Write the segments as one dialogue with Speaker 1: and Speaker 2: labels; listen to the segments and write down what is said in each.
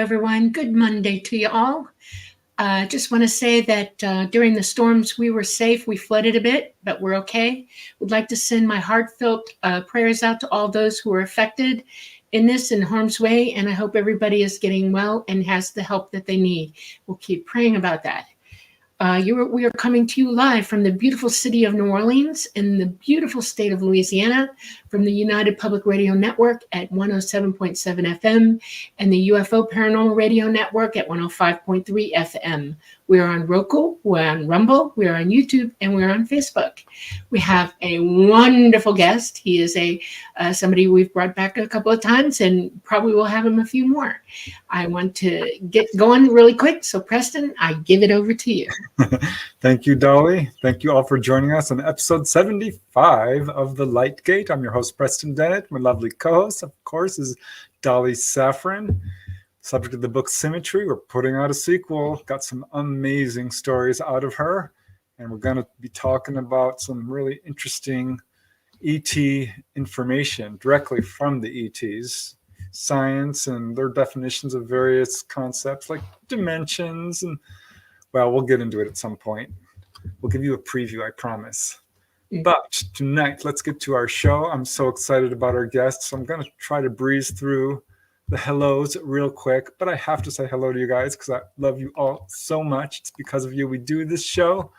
Speaker 1: everyone. Good Monday to you all. Just want to say that during the storms, we were safe. We flooded a bit, but we're okay. Would like to send my heartfelt prayers out to all those who are affected in this in harm's way, and I hope everybody is getting well and has the help that they need. We'll keep praying about that. We are coming to you live from the beautiful city of New Orleans in the beautiful state of Louisiana from the United Public Radio Network at 107.7 FM and the UFO Paranormal Radio Network at 105.3 FM. We are on Roku, we're on Rumble, we're on YouTube, and we're on Facebook. We have a wonderful guest. He is somebody we've brought back a couple of times and probably will have him a few more. I want to get going really quick. So Preston, I give it over to you.
Speaker 2: Thank you, Dolly. Thank you all for joining us on episode 75 of The Light Gate. I'm your host, Preston Dennett. My lovely co-host, of course, is Dolly Saffron. Subject of the book Symmetry. We're putting out a sequel. Got some amazing stories out of her. And we're going to be talking about some really interesting ET information directly from the ETs, science and their definitions of various concepts like dimensions. And, well, we'll get into it at some point. We'll give you a preview, I promise. But tonight, let's get to our show. I'm so excited about our guests. So I'm going to try to breeze through the hellos real quick, but I have to say hello to you guys because I love you all so much. It's because of you we do this show,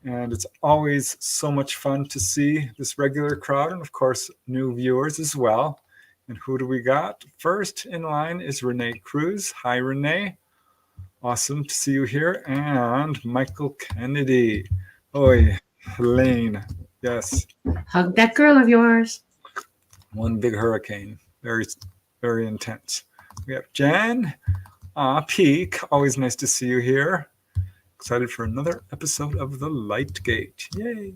Speaker 2: and it's always so much fun to see this regular crowd and, of course, new viewers as well. And who do we got? First in line is Renee Cruz. Hi, Renee. Awesome to see you here. And Michael Kennedy. Oi, Helene. Yes.
Speaker 1: Hug that girl of yours.
Speaker 2: One big hurricane. Very intense. We have Jan Peak. Always nice to see you here. Excited for another episode of The Light Gate. Yay.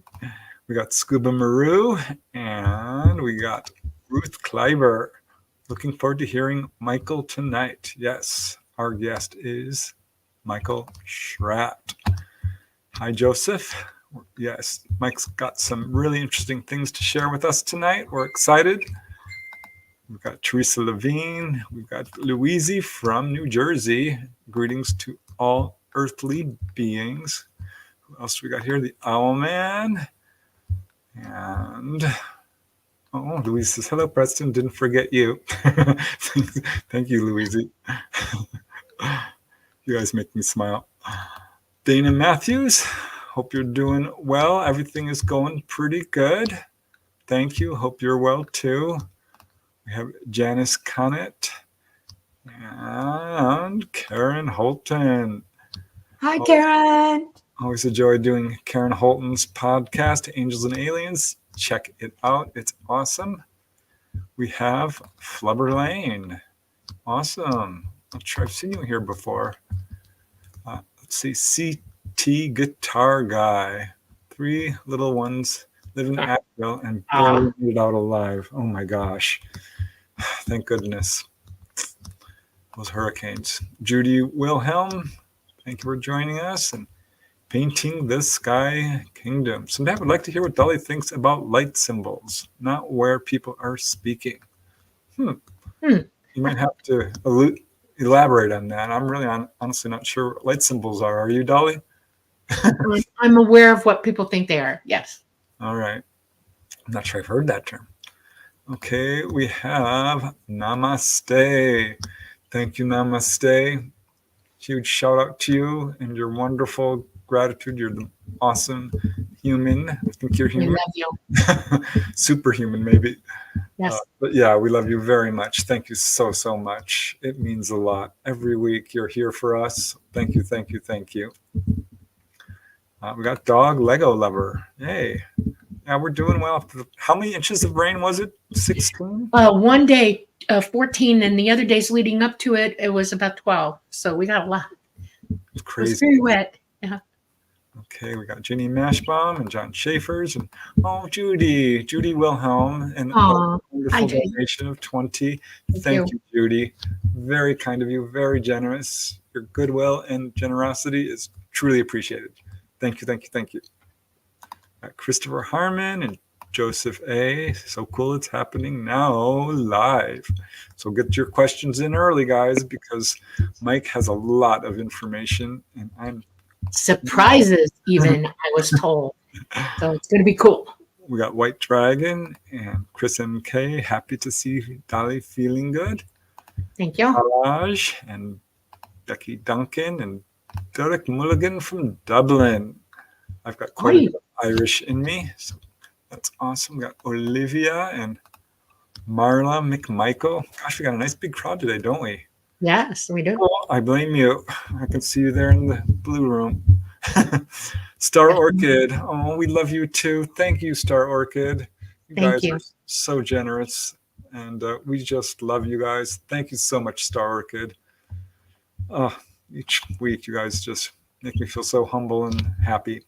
Speaker 2: We got Scuba Maru and we got Ruth Kleiber. Looking forward to hearing Michael tonight. Yes, our guest is Michael Schratt. Hi, Joseph. Yes, Mike's got some really interesting things to share with us tonight. We're excited. We've got Teresa Levine. We've got Louise from New Jersey. Greetings to all earthly beings. Who else do we got here? The Owl Man. And, Louise says, hello, Preston. Didn't forget you. Thank you, Louise. You guys make me smile. Dana Matthews. Hope you're doing well. Everything is going pretty good. Thank you. Hope you're well, too. We have Janice Connett and Karen Holton.
Speaker 1: Hi, Karen.
Speaker 2: Always a joy doing Karen Holton's podcast, Angels and Aliens. Check it out. It's awesome. We have Flubber Lane. Awesome. I've seen you here before. Let's see. CT Guitar Guy. 3 little ones live in Asheville and barely made it out alive. Oh, my gosh. Thank goodness. Those hurricanes. Judy Wilhelm, thank you for joining us. And Painting the Sky Kingdom. Someday I would like to hear what Dolly thinks about light symbols, not where people are speaking. You might have to elaborate on that. I'm really honestly not sure what light symbols are. Are you, Dolly?
Speaker 1: I'm aware of what people think they are. Yes.
Speaker 2: All right. I'm not sure I've heard that term. Okay, we have Namaste. Thank you, Namaste. Huge shout out to you and your wonderful gratitude. You're the awesome human. I think you're human.
Speaker 1: We love you.
Speaker 2: Superhuman, maybe.
Speaker 1: Yes.
Speaker 2: But yeah, we love you very much. Thank you so, so much. It means a lot. Every week you're here for us. Thank you, thank you, thank you. We got Dog Lego Lover. Yay. Yeah, we're doing well. How many inches of rain was it? 16?
Speaker 1: One day, 14, and the other days leading up to it, it was about 12. So we got a lot.
Speaker 2: It's crazy.
Speaker 1: It was very wet. Yeah.
Speaker 2: Okay, we got Ginny Mashbaum and John Schaefer's and Judy Wilhelm, and a wonderful donation of 20. Thank you, Judy. Very kind of you, very generous. Your goodwill and generosity is truly appreciated. Thank you, thank you, thank you. Christopher Harmon and Joseph A. So cool, it's happening now live. So get your questions in early, guys, because Mike has a lot of information, and I'm
Speaker 1: Surprises, even, I was told. So it's going to be cool.
Speaker 2: we got White Dragon and Chris MK. Happy to see Dolly feeling good.
Speaker 1: Thank you.
Speaker 2: Haraj and Becky Duncan and Derek Mulligan from Dublin. I've got quite a bit of Irish in me, so that's awesome. We got Olivia and Marla McMichael. Gosh, we got a nice big crowd today, don't we?
Speaker 1: Yes, we do.
Speaker 2: Oh, I blame you. I can see you there in the blue room. Star Orchid. Oh, we love you too. Thank you, Star Orchid. You
Speaker 1: Thank
Speaker 2: guys
Speaker 1: you.
Speaker 2: are so generous, and we just love you guys. Thank you so much, Star Orchid. Each week, you guys just make me feel so humble and happy.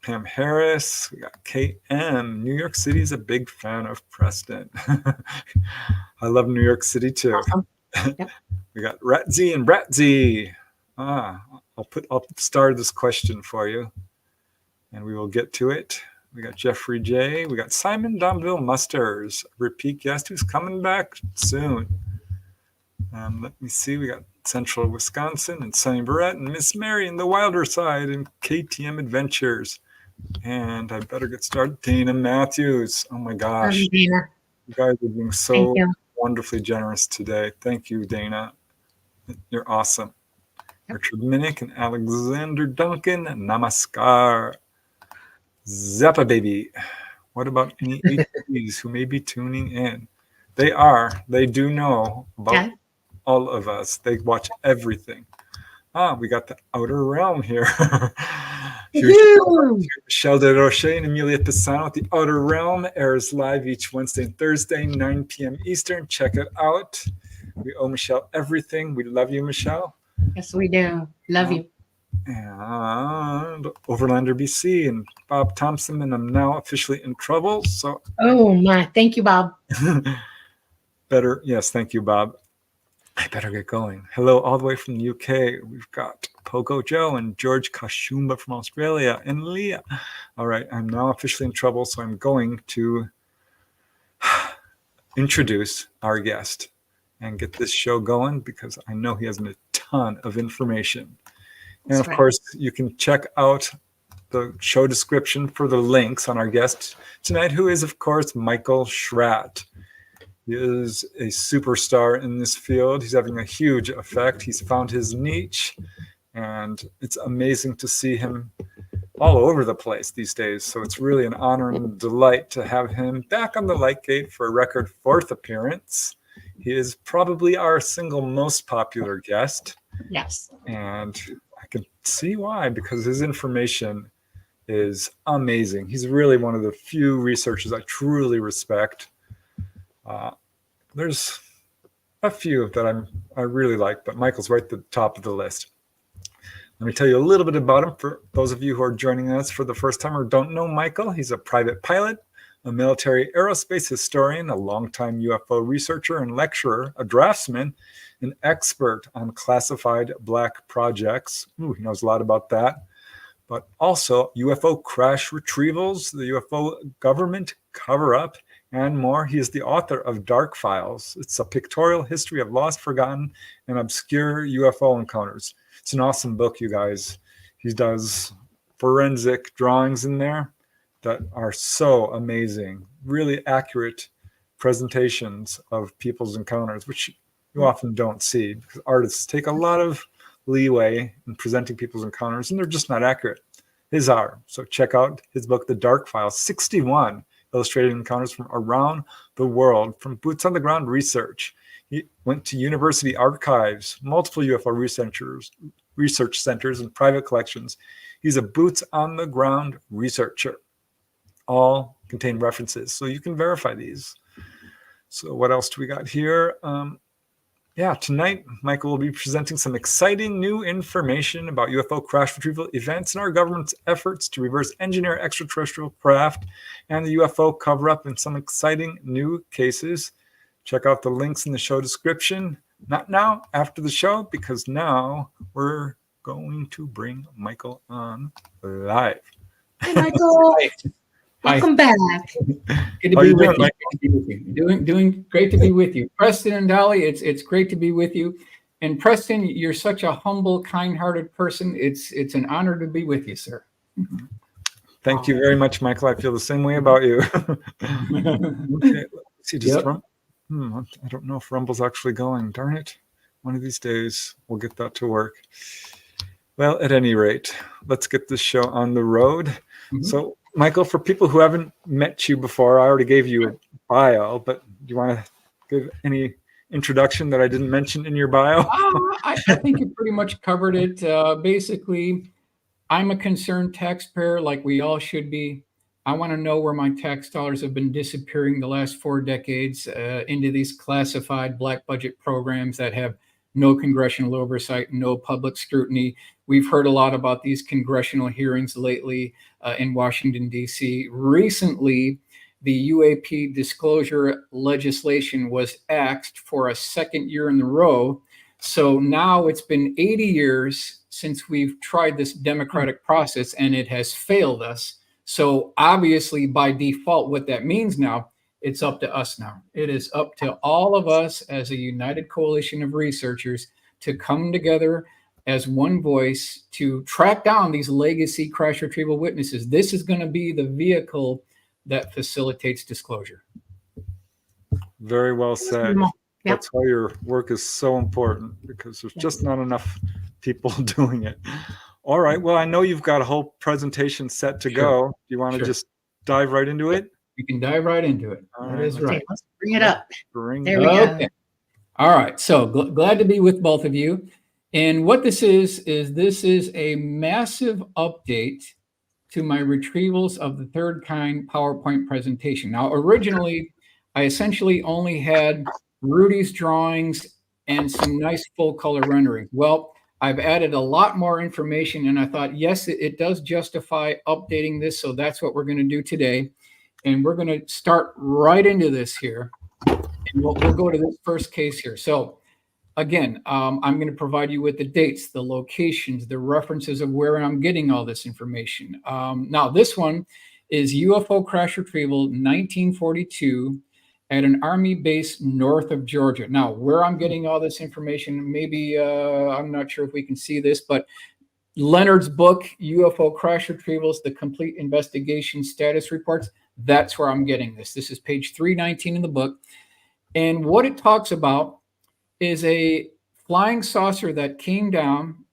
Speaker 2: Pam Harris, we got KM. New York City is a big fan of Preston. I love New York City too.
Speaker 1: Awesome. Yep.
Speaker 2: We got Ratzy and Bratzy. I'll start this question for you, and we will get to it. We got Jeffrey J. We got Simon Domville Musters. Repeat guest who's coming back soon. Let me see. We got Central Wisconsin and Sunny Barrett and Miss Mary in the Wilder Side and KTM Adventures. And I better get started. Dana Matthews. Oh my gosh.
Speaker 1: Dana.
Speaker 2: You guys are being so wonderfully generous today. Thank you, Dana. You're awesome. Richard Minnick and Alexander Duncan. Namaskar. Zappa baby. What about any HPs who may be tuning in? They do know about all of us. They watch everything. We got the Outer Realm here. Michelle De Roche and Amelia Pisano at the Outer Realm airs live each Wednesday and Thursday, 9 p.m. Eastern. Check it out. We owe Michelle everything. We love you, Michelle.
Speaker 1: Yes, we do. Love you.
Speaker 2: And Overlander BC and Bob Thompson, and I'm now officially in trouble. So
Speaker 1: oh my, thank you, Bob.
Speaker 2: Yes, thank you, Bob. I better get going. Hello, all the way from the UK. We've got Pogo Joe and George Kashumba from Australia and Leah. All right, I'm now officially in trouble, so I'm going to introduce our guest and get this show going because I know he has a ton of information. And of course, you can check out the show description for the links on our guest tonight, who is, of course, Michael Schratt. He is a superstar in this field. He's having a huge effect. He's found his niche, and it's amazing to see him all over the place these days. So it's really an honor and a delight to have him back on the Lightgate for a record 4th appearance. He is probably our single most popular guest.
Speaker 1: Yes.
Speaker 2: And I can see why, because his information is amazing. He's really one of the few researchers I truly respect. There's a few that I really like, but Michael's right at the top of the list. Let me tell you a little bit about him for those of you who are joining us for the first time or don't know Michael. He's a private pilot, a military aerospace historian, a longtime UFO researcher and lecturer, a draftsman, an expert on classified black projects. He knows a lot about that. But also UFO crash retrievals, the UFO government cover-up, and more. He is the author of Dark Files. It's a pictorial history of lost, forgotten, and obscure UFO encounters. It's an awesome book, you guys. He does forensic drawings in there that are so amazing, really accurate presentations of people's encounters, which you often don't see because artists take a lot of leeway in presenting people's encounters, and they're just not accurate. His are. So check out his book, The Dark Files, 61 illustrated encounters from around the world, from boots on the ground research. He went to university archives, multiple UFO research centers, and private collections. He's a boots on the ground researcher. All contain references, so you can verify these. So what else do we got here? Tonight, Michael will be presenting some exciting new information about UFO crash retrieval events and our government's efforts to reverse engineer extraterrestrial craft and the UFO cover-up in some exciting new cases. Check out the links in the show description. Not now, after the show, because now we're going to bring Michael on live.
Speaker 1: Hey, Michael. Welcome back.
Speaker 3: Good to
Speaker 2: How
Speaker 3: be
Speaker 2: you
Speaker 3: with
Speaker 2: doing,
Speaker 3: you. Doing great to be with you, Preston and Dolly. It's great to be with you. And Preston, you're such a humble, kind-hearted person. It's an honor to be with you, sir.
Speaker 2: Thank you very much, Michael. I feel the same way about you. Okay, let's see. Just
Speaker 3: Yep.
Speaker 2: I don't know if Rumble's actually going. Darn it! One of these days we'll get that to work. Well, at any rate, let's get this show on the road.
Speaker 3: Mhm.
Speaker 2: So, Michael, for people who haven't met you before, I already gave you a bio, but do you want to give any introduction that I didn't mention in your bio?
Speaker 3: I think you pretty much covered it. Basically, I'm a concerned taxpayer, like we all should be. I want to know where my tax dollars have been disappearing the last 4 decades into these classified black budget programs that have no congressional oversight, no public scrutiny. We've heard a lot about these congressional hearings lately in Washington, D.C. Recently, the UAP disclosure legislation was axed for a second year in a row. So now it's been 80 years since we've tried this democratic process and it has failed us. So obviously, by default, what that means now, it's up to us now. It is up to all of us as a united coalition of researchers to come together as one voice to track down these legacy crash retrieval witnesses. This is going to be the vehicle that facilitates disclosure.
Speaker 2: Very well said.
Speaker 1: Yep.
Speaker 2: That's why your work is so important, because there's just not enough people doing it. All right. Well, I know you've got a whole presentation set to go. Do you want to just dive right into it?
Speaker 3: You can dive right into it.
Speaker 2: All
Speaker 3: That
Speaker 2: right,
Speaker 3: is right.
Speaker 1: Okay, let's bring it up.
Speaker 2: Bring
Speaker 1: There
Speaker 2: it
Speaker 1: we
Speaker 2: up.
Speaker 1: go.
Speaker 3: Okay. All right. So glad to be with both of you. And what this is a massive update to my retrievals of the third kind PowerPoint presentation. Now, originally, I essentially only had Rudy's drawings and some nice full color renderings. Well, I've added a lot more information, and I thought, yes, it does justify updating this. So that's what we're going to do today. And we're going to start right into this here. And we'll go to this first case here. So again, I'm going to provide you with the dates, the locations, the references of where I'm getting all this information. Now, this one is UFO crash retrieval 1942 at an Army base north of Georgia. Now, where I'm getting all this information, maybe I'm not sure if we can see this, but Leonard's book, UFO Crash Retrievals, The Complete Investigation Status Reports, that's where I'm getting this. This is page 319 in the book. And what it talks about is a flying saucer that came down.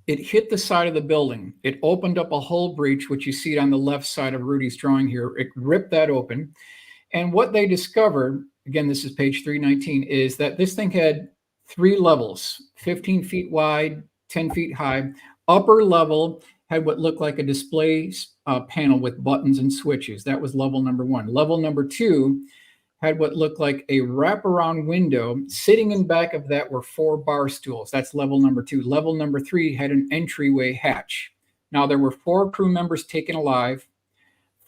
Speaker 3: It hit the side of the building. It opened up a hull breach, which you see on the left side of Rudy's drawing here. It ripped that open. And what they discovered, again, this is page 319, is that this thing had 3 levels, 15 feet wide, 10 feet high. Upper level had what looked like a display panel with buttons and switches. That was level number 1. Level number 2 had what looked like a wraparound window. Sitting in back of that were 4 bar stools. That's level number 2. Level number 3 had an entryway hatch. Now, there were 4 crew members taken alive,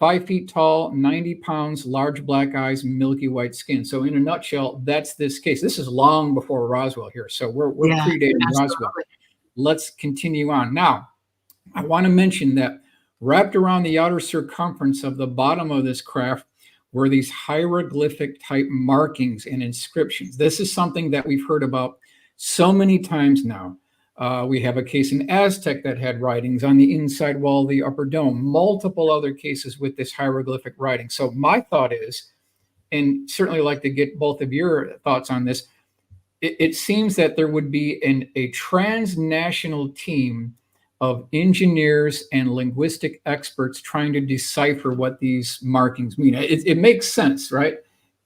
Speaker 3: 5 feet tall, 90 pounds, large black eyes, milky white skin. So in a nutshell, that's this case. This is long before Roswell here. So we're predating Roswell. Let's continue on. Now, I want to mention that wrapped around the outer circumference of the bottom of this craft were these hieroglyphic type markings and inscriptions. This is something that we've heard about so many times now. We have a case in Aztec that had writings on the inside wall of the upper dome, multiple other cases with this hieroglyphic writing. So my thought is, and certainly like to get both of your thoughts on this, it seems that there would be a transnational team of engineers and linguistic experts trying to decipher what these markings mean. It makes sense, right?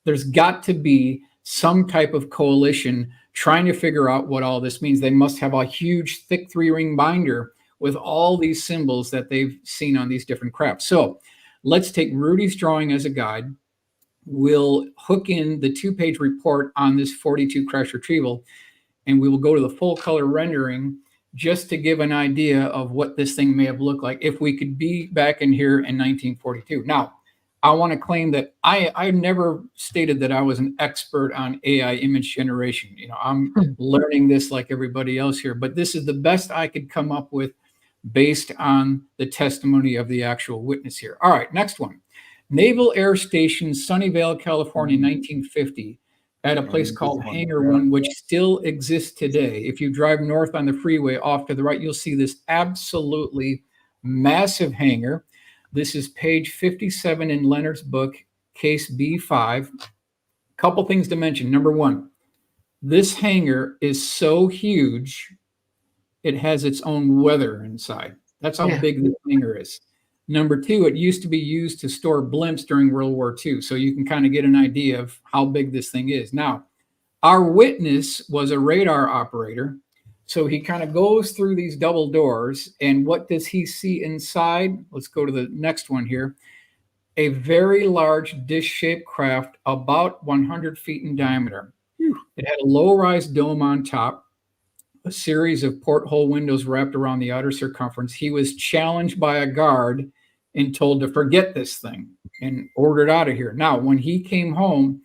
Speaker 3: There's got to be some type of coalition trying to figure out what all this means. They must have a huge, thick 3-ring binder with all these symbols that they've seen on these different crafts. So let's take Rudy's drawing as a guide. We'll hook in the 2-page report on this 42 crash retrieval, and we will go to the full color rendering just to give an idea of what this thing may have looked like if we could be back in here in 1942. Now, I want to claim that I never stated that I was an expert on AI image generation. You know, I'm learning this like everybody else here, but this is the best I could come up with based on the testimony of the actual witness here. All right, next one. Naval Air Station, Sunnyvale, California, 1950, at a place called Hangar 1, which still exists today. If you drive north on the freeway off to the right, you'll see this absolutely massive hangar. This is page 57 in Leonard's book, case B5. Couple things to mention. Number one, this hangar is so huge, it has its own weather inside. That's how big this hangar is. Number two, it used to be used to store blimps during World War II. So you can kind of get an idea of how big this thing is. Now, our witness was a radar operator. So he kind of goes through these double doors. And what does he see inside? Let's go to the next one here. A very large dish-shaped craft, about 100 feet in diameter. It had a low-rise dome on top, a series of porthole windows wrapped around the outer circumference. He was challenged by a guard and told to forget this thing and ordered out of here. Now, when he came home,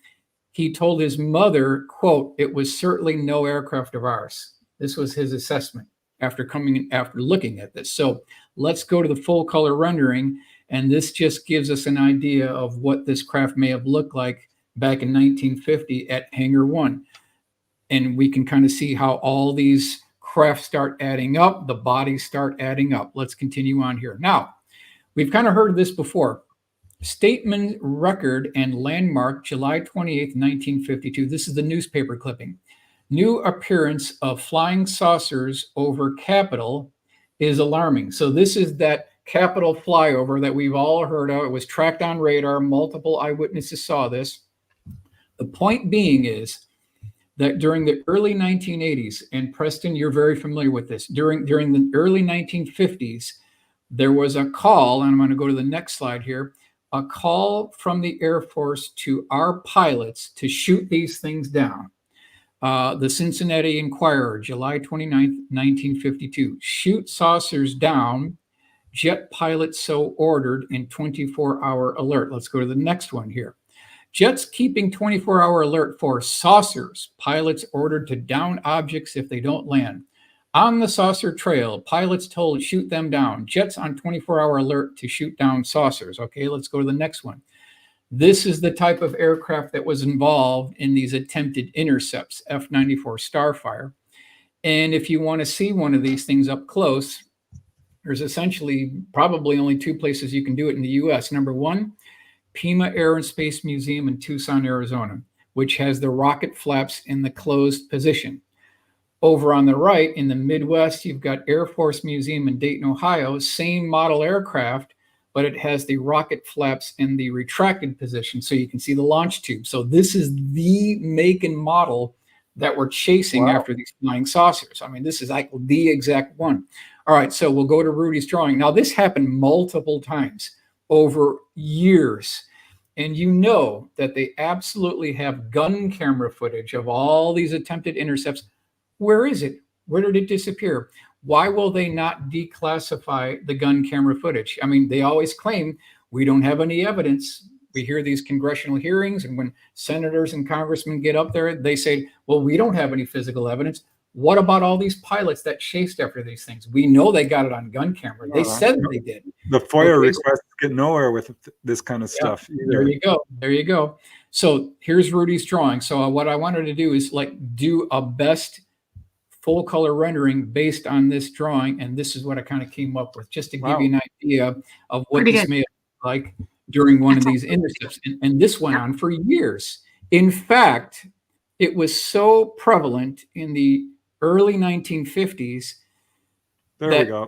Speaker 3: he told his mother, quote, "It was certainly no aircraft of ours." This was his assessment after looking at this. So let's go to the full color rendering. And this just gives us an idea of what this craft may have looked like back in 1950 at Hangar 1. And we can kind of see how all these crafts start adding up, the bodies start adding up. Let's continue on here. Now, we've kind of heard this before. Statement record and landmark, July 28th, 1952. This is the newspaper clipping. New appearance of flying saucers over Capitol is alarming. So this is that Capitol flyover that we've all heard of. It was tracked on radar. Multiple eyewitnesses saw this. The point being is that during the early 1980s, and Preston, you're very familiar with this, during the early 1950s, there was a call, and I'm going to go to the next slide here, a call from the Air Force to our pilots to shoot these things down. The Cincinnati Enquirer, July 29th, 1952, shoot saucers down, jet pilots so ordered in 24-hour alert. Let's go to the next one here. Jets keeping 24-hour alert for saucers. Pilots ordered to down objects if they don't land. On the saucer trail, pilots told shoot them down. Jets on 24-hour alert to shoot down saucers. Okay, let's go to the next one. This is the type of aircraft that was involved in these attempted intercepts, F-94 Starfire. And if you want to see one of these things up close, there's essentially probably only two places you can do it in the U.S. Number one, Pima Air and Space Museum in Tucson, Arizona, which has the rocket flaps in the closed position. Over on the right, in the Midwest, you've got Air Force Museum in Dayton, Ohio, same model aircraft, but it has the rocket flaps in the retracted position, so you can see the launch tube. So this is the make and model that we're chasing after these flying saucers. I mean, this is like the exact one. All right, so we'll go to Rudy's drawing. Now, this happened multiple times over years. And you know that they absolutely have gun camera footage of all these attempted intercepts. Where is it? Where did it disappear? Why will they not declassify the gun camera footage? I mean, they always claim we don't have any evidence. We hear these congressional hearings, and when senators and congressmen get up there, they say, well, we don't have any physical evidence. What about all these pilots that chased after these things? We know they got it on gun camera. They said they did.
Speaker 2: The FOIA requests get nowhere with this kind of stuff.
Speaker 3: There you go. There you go. So here's Rudy's drawing. So what I wanted to do is do a best full color rendering based on this drawing. And this is what I kind of came up with, just to give you an idea of what this may have looked like during one of these intercepts. And this went on for years. In fact, it was so prevalent in the early 1950s.
Speaker 2: There we go.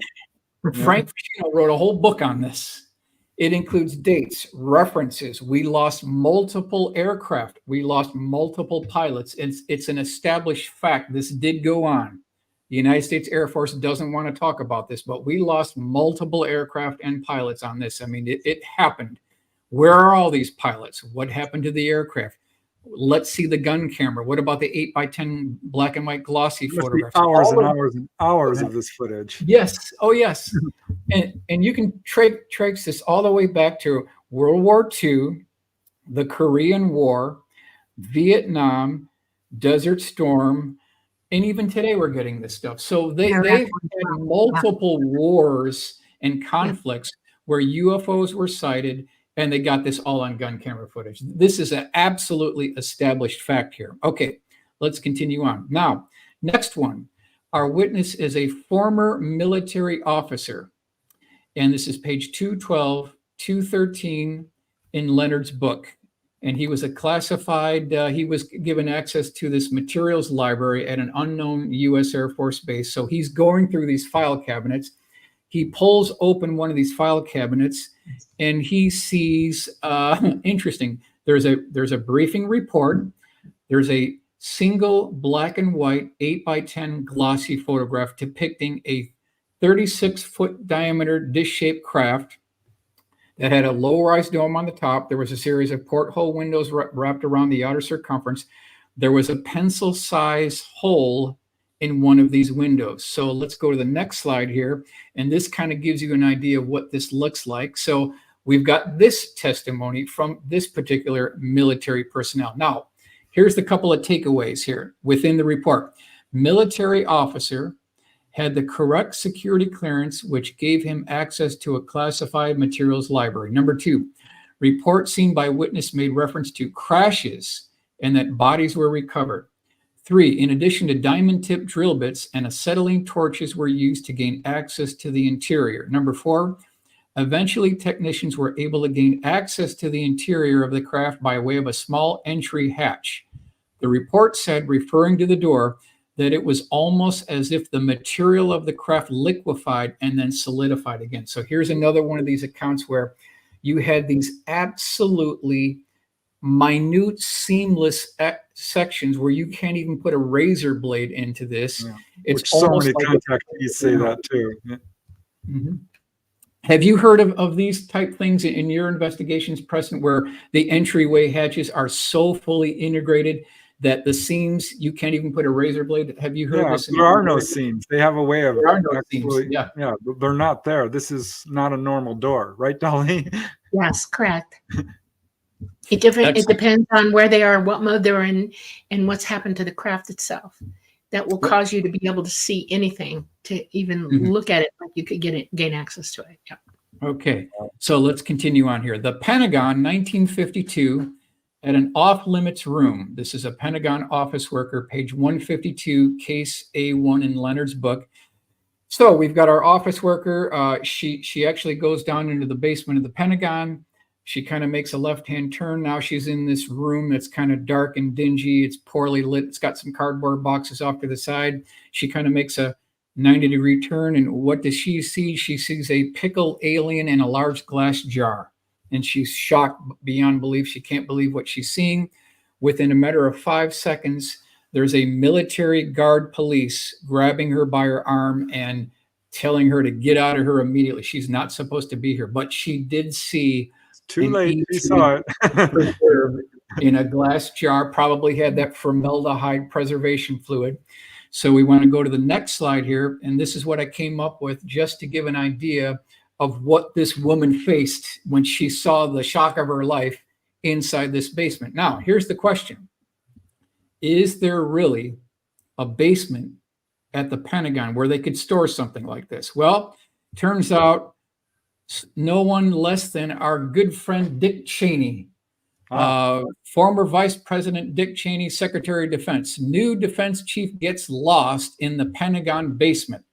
Speaker 3: Frank Ficino wrote a whole book on this. It includes dates, references. We lost multiple aircraft. We lost multiple pilots. It's an established fact. This did go on. The United States Air Force doesn't want to talk about this, but we lost multiple aircraft and pilots on this. I mean, it happened. Where are all these pilots? What happened to the aircraft? Let's see the gun camera. What about the 8x10 black and white glossy photographs?
Speaker 2: Hours and hours and hours of this footage.
Speaker 3: Yes. Oh, yes. and you can trace this all the way back to World War II, the Korean War, Vietnam, Desert Storm, and even today we're getting this stuff. So they've had multiple wars and conflicts where UFOs were sighted And they got this all on gun camera footage. This is an absolutely established fact here. Okay, let's continue on. Now, next one. Our witness is a former military officer. And this is page 212, 213 in Leonard's book. And he was a classified, he was given access to this materials library at an unknown U.S. Air Force base. So he's going through these file cabinets. He pulls open one of these file cabinets and he sees, interesting, there's a briefing report. There's a single black and white 8x10 glossy photograph depicting a 36-foot diameter dish-shaped craft that had a low-rise dome on the top. There was a series of porthole windows wrapped around the outer circumference. There was a pencil-sized hole in one of these windows. So let's go to the next slide here. And this kind of gives you an idea of what this looks like. So we've got this testimony from this particular military personnel. Now, here's the couple of takeaways here within the report. Military officer had the correct security clearance, which gave him access to a classified materials library. Number 2, report seen by witness made reference to crashes and that bodies were recovered. 3, in addition to diamond tip drill bits and acetylene torches were used to gain access to the interior. Number 4, eventually technicians were able to gain access to the interior of the craft by way of a small entry hatch. The report said, referring to the door, that it was almost as if the material of the craft liquefied and then solidified again. So here's another one of these accounts where you had these absolutely minute, seamless sections where you can't even put a razor blade into this.
Speaker 2: Yeah.
Speaker 3: It's
Speaker 2: Which so
Speaker 3: almost
Speaker 2: many
Speaker 3: like
Speaker 2: contactees say that too. Yeah.
Speaker 3: Mm-hmm. Have you heard of these type things in your investigations, Preston, where the entryway hatches are so fully integrated that the seams, you can't even put a razor blade? Have you heard this?
Speaker 2: There are no seams. They have a way of
Speaker 3: There are no
Speaker 2: actually,
Speaker 3: seams. Yeah.
Speaker 2: They're not there. This is not a normal door, right, Dolly?
Speaker 1: Yes, correct. It depends on where they are, what mode they're in, and what's happened to the craft itself. That will cause you to be able to see anything, to even look at it like you could gain access to it. Yeah.
Speaker 3: Okay, so let's continue on here. The Pentagon, 1952, at an off-limits room. This is a Pentagon office worker, page 152, case A1 in Leonard's book. So we've got our office worker. She actually goes down into the basement of the Pentagon. She kind of makes a left-hand turn. Now she's in this room that's kind of dark and dingy. It's poorly lit. It's got some cardboard boxes off to the side. She kind of makes a 90-degree turn. And what does she see? She sees a pickled alien in a large glass jar. And she's shocked beyond belief. She can't believe what she's seeing. Within a matter of 5 seconds, there's a military guard police grabbing her by her arm and telling her to get out of here immediately. She's not supposed to be here, but she did see
Speaker 2: too late. She saw it.
Speaker 3: in a glass jar, probably had that formaldehyde preservation fluid. So we want to go to the next slide here. And this is what I came up with just to give an idea of what this woman faced when she saw the shock of her life inside this basement. Now, here's the question. Is there really a basement at the Pentagon where they could store something like this? Well, turns out no one less than our good friend Dick Cheney, former Vice President Dick Cheney, Secretary of Defense. New defense chief gets lost in the Pentagon basement.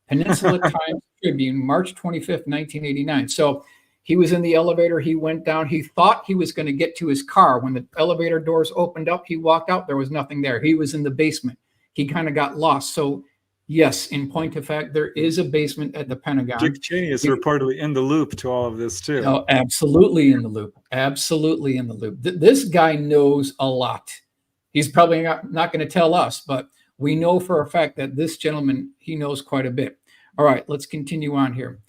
Speaker 3: Peninsula Times Tribune, March 25th, 1989. So he was in the elevator. He went down. He thought he was going to get to his car. When the elevator doors opened up, he walked out. There was nothing there. He was in the basement. He kind of got lost. So yes, in point of fact, there is a basement at the Pentagon.
Speaker 2: Dick Cheney is reportedly in the loop to all of this too.
Speaker 3: Oh, absolutely in the loop. Absolutely in the loop. This guy knows a lot. He's probably not going to tell us, but we know for a fact that this gentleman, he knows quite a bit. All right, let's continue on here.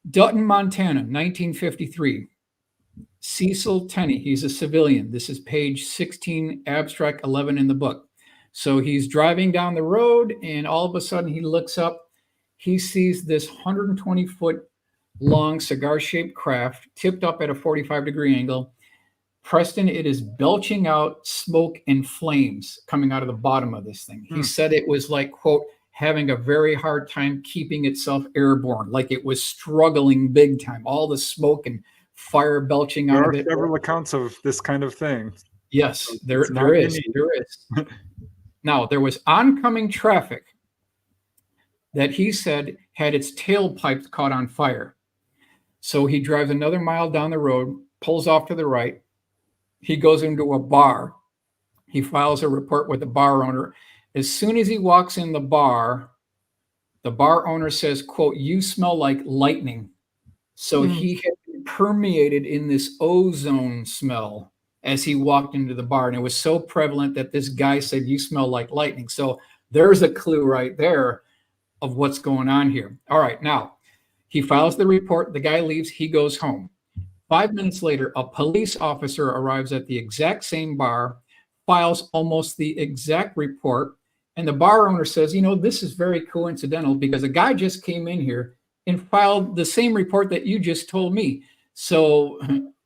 Speaker 3: Dutton, Montana, 1953. Cecil Tenney, he's a civilian. This is page 16, abstract 11 in the book. So he's driving down the road, and all of a sudden he looks up. He sees this 120-foot long cigar-shaped craft tipped up at a 45-degree angle. Preston, it is belching out smoke and flames coming out of the bottom of this thing. He said it was like, quote, having a very hard time keeping itself airborne, like it was struggling big time. All the smoke and fire belching
Speaker 2: There
Speaker 3: out
Speaker 2: are
Speaker 3: of it.
Speaker 2: several accounts of this kind of thing.
Speaker 3: Yes, there
Speaker 2: It's not
Speaker 3: is.
Speaker 2: unique.
Speaker 3: There is. Now, there was oncoming traffic that he said had its tailpipes caught on fire. So he drives another mile down the road, pulls off to the right. He goes into a bar. He files a report with the bar owner. As soon as he walks in the bar owner says, quote, "You smell like lightning." So he had been permeated in this ozone smell as he walked into the bar. And it was so prevalent that this guy said, "You smell like lightning." So there's a clue right there of what's going on here. All right, now he files the report. The guy leaves. He goes home. 5 minutes later, a police officer arrives at the exact same bar, files almost the exact report. And the bar owner says, this is very coincidental because a guy just came in here and filed the same report that you just told me. So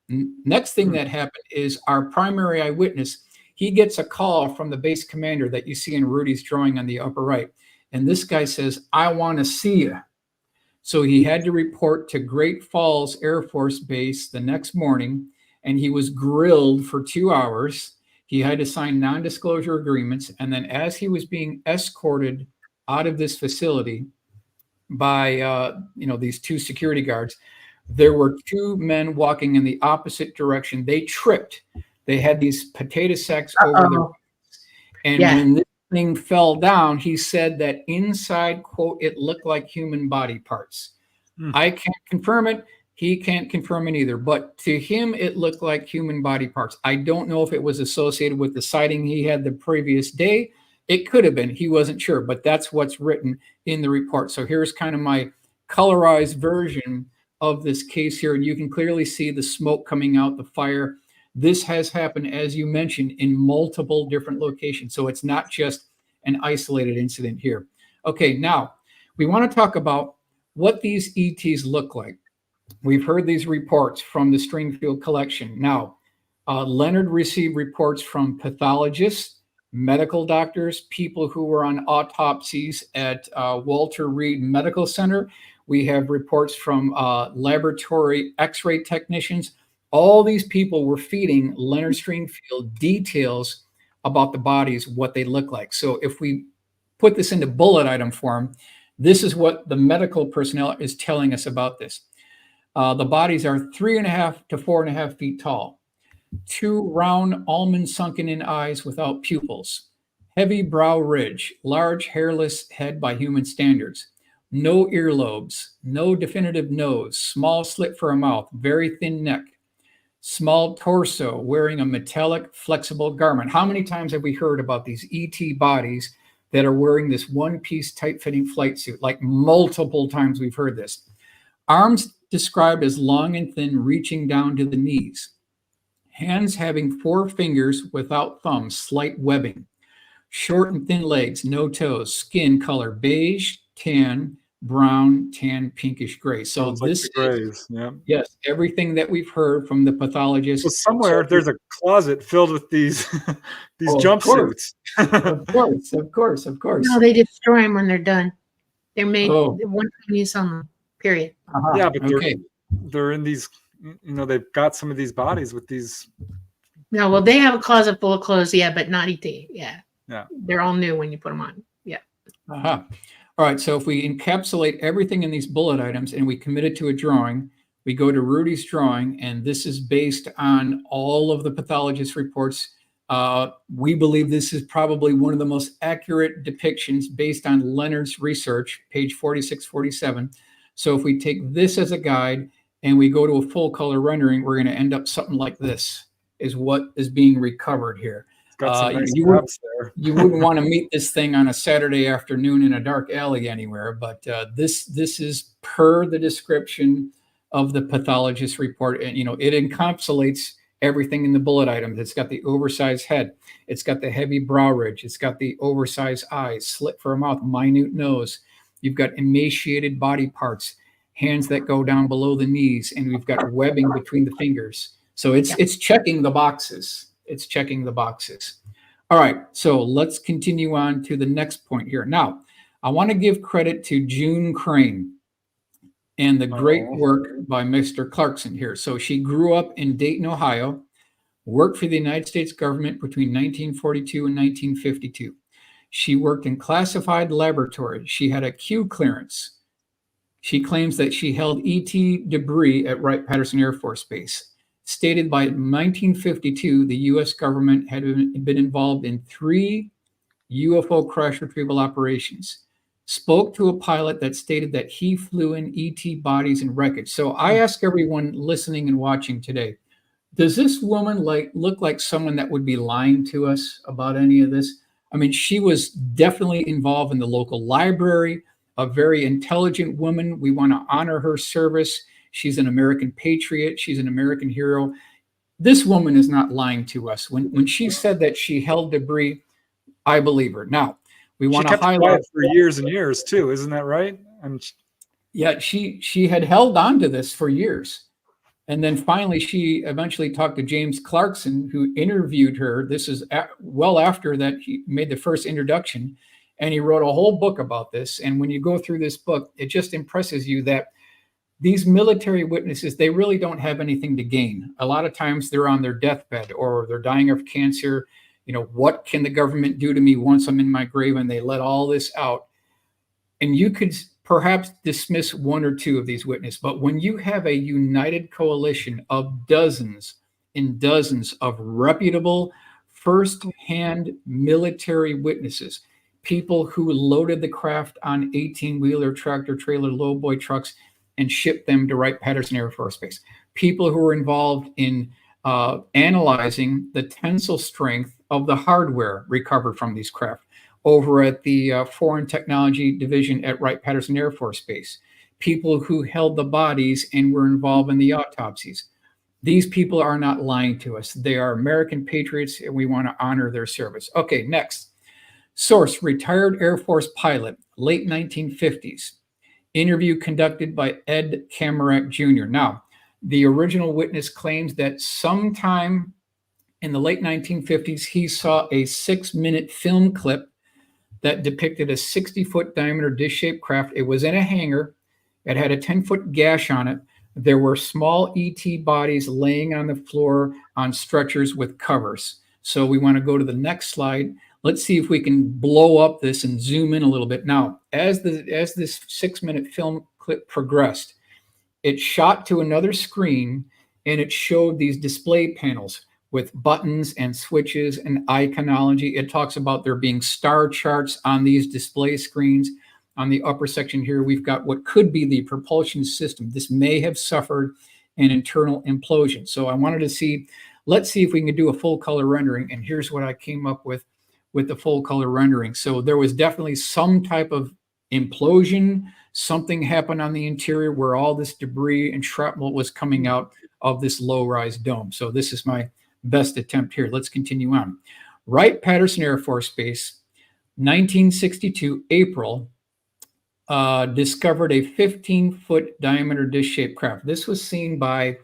Speaker 3: next thing that happened is our primary eyewitness, he gets a call from the base commander that you see in Rudy's drawing on the upper right. And this guy says, "I want to see you." So he had to report to Great Falls Air Force Base the next morning, and he was grilled for 2 hours. He had to sign non-disclosure agreements. And then as he was being escorted out of this facility by, these two security guards, there were two men walking in the opposite direction. They tripped. They had these potato sacks over their heads. And when this thing fell down, he said that inside, quote, "it looked like human body parts." I can't confirm it. He can't confirm it either. But to him, it looked like human body parts. I don't know if it was associated with the sighting he had the previous day. It could have been. He wasn't sure. But that's what's written in the report. So here's kind of my colorized version of this case here. And you can clearly see the smoke coming out, the fire. This has happened, as you mentioned, in multiple different locations. So it's not just an isolated incident here. Okay, now we want to talk about what these ETs look like. We've heard these reports from the Stringfield collection. Now, Leonard received reports from pathologists, medical doctors, people who were on autopsies at Walter Reed Medical Center. We have reports from laboratory X-ray technicians. All these people were feeding Leonard Stringfield details about the bodies, what they look like. So if we put this into bullet item form, this is what the medical personnel is telling us about this. The bodies are 3.5 to 4.5 feet tall, 2 round almond sunken in eyes without pupils, heavy brow ridge, large hairless head by human standards, no earlobes, no definitive nose, small slit for a mouth, very thin neck, small torso, wearing a metallic flexible garment. How many times have we heard about these ET bodies that are wearing this one-piece tight-fitting flight suit? Like multiple times we've heard this. Arms described as long and thin, reaching down to the knees. Hands having 4 fingers without thumbs, slight webbing. Short and thin legs, no toes. Skin color, beige, tan, brown, tan, pinkish gray. So
Speaker 2: Sounds like
Speaker 3: this
Speaker 2: the grays. Yeah.
Speaker 3: Yes, everything that we've heard from the pathologist.
Speaker 2: So somewhere there's a closet filled with these jumpsuits.
Speaker 3: Of course.
Speaker 1: No, they destroy them when they're done. They're made one time use on them. Period.
Speaker 2: Yeah, but they're in these. They've got some of these bodies with these.
Speaker 1: No, well, they have a closet full of clothes, but not ET. Yeah.
Speaker 2: Yeah.
Speaker 1: They're all new when you put them on. Yeah.
Speaker 3: All right. So if we encapsulate everything in these bullet items and we commit it to a drawing, we go to Rudy's drawing, and this is based on all of the pathologist reports. We believe this is probably one of the most accurate depictions based on Leonard's research, page 46, 47. So if we take this as a guide and we go to a full color rendering, we're going to end up something like this is what is being recovered here. You wouldn't want to meet this thing on a Saturday afternoon in a dark alley anywhere, but this is per the description of the pathologist report. And, it encapsulates everything in the bullet items. It's got the oversized head. It's got the heavy brow ridge. It's got the oversized eyes, slit for a mouth, minute nose. You've got emaciated body parts, hands that go down below the knees, and we've got webbing between the fingers. So it's checking the boxes. It's checking the boxes. All right, so let's continue on to the next point here. Now, I want to give credit to June Crane. and the great
Speaker 2: Oh.
Speaker 3: work by Mr. Clarkson here. So she grew up in Dayton, Ohio, worked for the United States government between 1942 and 1952. She worked in classified laboratory. She had a Q clearance. She claims that she held ET debris at Wright-Patterson Air Force Base. Stated by 1952, the U.S. government had been involved in 3 UFO crash retrieval operations. Spoke to a pilot that stated that he flew in ET bodies and wreckage. So I ask everyone listening and watching today, does this woman look like someone that would be lying to us about any of this? I mean, she was definitely involved in the local library, a very intelligent woman. We want to honor her service. She's an American patriot. She's an American hero. This woman is not lying to us. When she said that she held debris, I believe her. Now, we want to highlight
Speaker 2: quiet for years and years too, isn't that right?
Speaker 3: Yeah, she had held on to this for years. And then finally, she eventually talked to James Clarkson, who interviewed her. This is well after that he made the first introduction, and he wrote a whole book about this. And when you go through this book, it just impresses you that these military witnesses, they really don't have anything to gain. A lot of times they're on their deathbed or they're dying of cancer. You know, what can the government do to me once I'm in my grave? And they let all this out. And you could perhaps dismiss 1 or 2 of these witnesses, but when you have a united coalition of dozens and dozens of reputable first-hand military witnesses, people who loaded the craft on 18-wheeler tractor-trailer lowboy trucks and shipped them to Wright-Patterson Air Force Base, people who were involved in analyzing the tensile strength of the hardware recovered from these craft, over at the Foreign Technology Division at Wright-Patterson Air Force Base, people who held the bodies and were involved in the autopsies. These people are not lying to us. They are American patriots, and we want to honor their service. Okay, next. Source, retired Air Force pilot, late 1950s. Interview conducted by Ed Kamarack Jr. Now, the original witness claims that sometime in the late 1950s, he saw a 6-minute film clip that depicted a 60-foot diameter dish-shaped craft. It was in a hangar. It had a 10-foot gash on it. There were small ET bodies laying on the floor on stretchers with covers. So we want to go to the next slide. Let's see if we can blow up this and zoom in a little bit. Now, as this 6-minute film clip progressed, it shot to another screen and it showed these display panels with buttons and switches and iconology. It talks about there being star charts on these display screens. On the upper section here, we've got what could be the propulsion system. This may have suffered an internal implosion. So I wanted to see, let's see if we can do a full color rendering. And here's what I came up with the full color rendering. So there was definitely some type of implosion. Something happened on the interior where all this debris and shrapnel was coming out of this low-rise dome. So this is my best attempt here. Let's continue on. Wright-Patterson Air Force Base, 1962, April, discovered a 15-foot diameter dish-shaped craft. This was seen by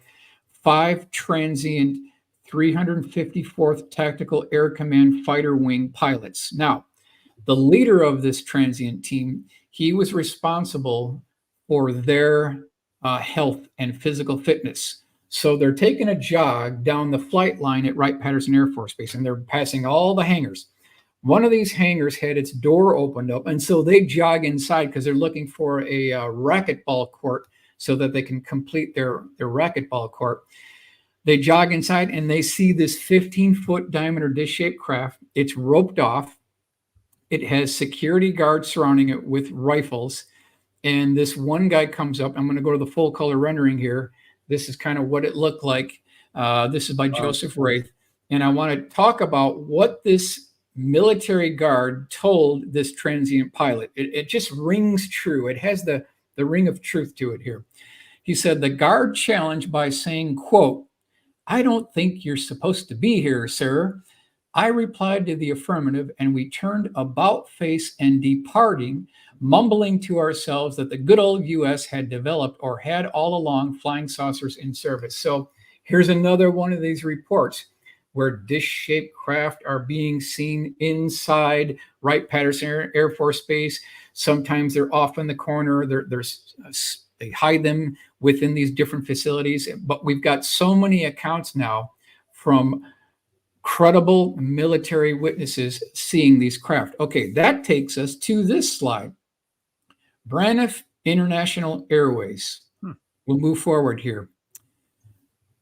Speaker 3: 5 transient 354th Tactical Air Command Fighter Wing pilots. Now, the leader of this transient team, he was responsible for their health and physical fitness. So they're taking a jog down the flight line at Wright-Patterson Air Force Base, and they're passing all the hangars. One of these hangars had its door opened up, and so they jog inside because they're looking for a racquetball court so that they can complete their racquetball court. They jog inside, and they see this 15-foot diameter dish-shaped craft. It's roped off. It has security guards surrounding it with rifles, and this one guy comes up. I'm going to go to the full color rendering here. This is kind of what it looked like. This is by Joseph Wraith. And I want to talk about what this military guard told this transient pilot. It just rings true. It has the ring of truth to it here. He said, the guard challenged by saying, quote, "I don't think you're supposed to be here, sir." I replied to the affirmative, and we turned about face and departing, mumbling to ourselves that the good old U.S. had developed or had all along flying saucers in service. So here's another one of these reports where dish-shaped craft are being seen inside Wright-Patterson Air Force Base. Sometimes they're off in the corner. They're They hide them within these different facilities. But we've got so many accounts now from credible military witnesses seeing these craft. Okay, that takes us to this slide. Braniff International Airways. We'll move forward here.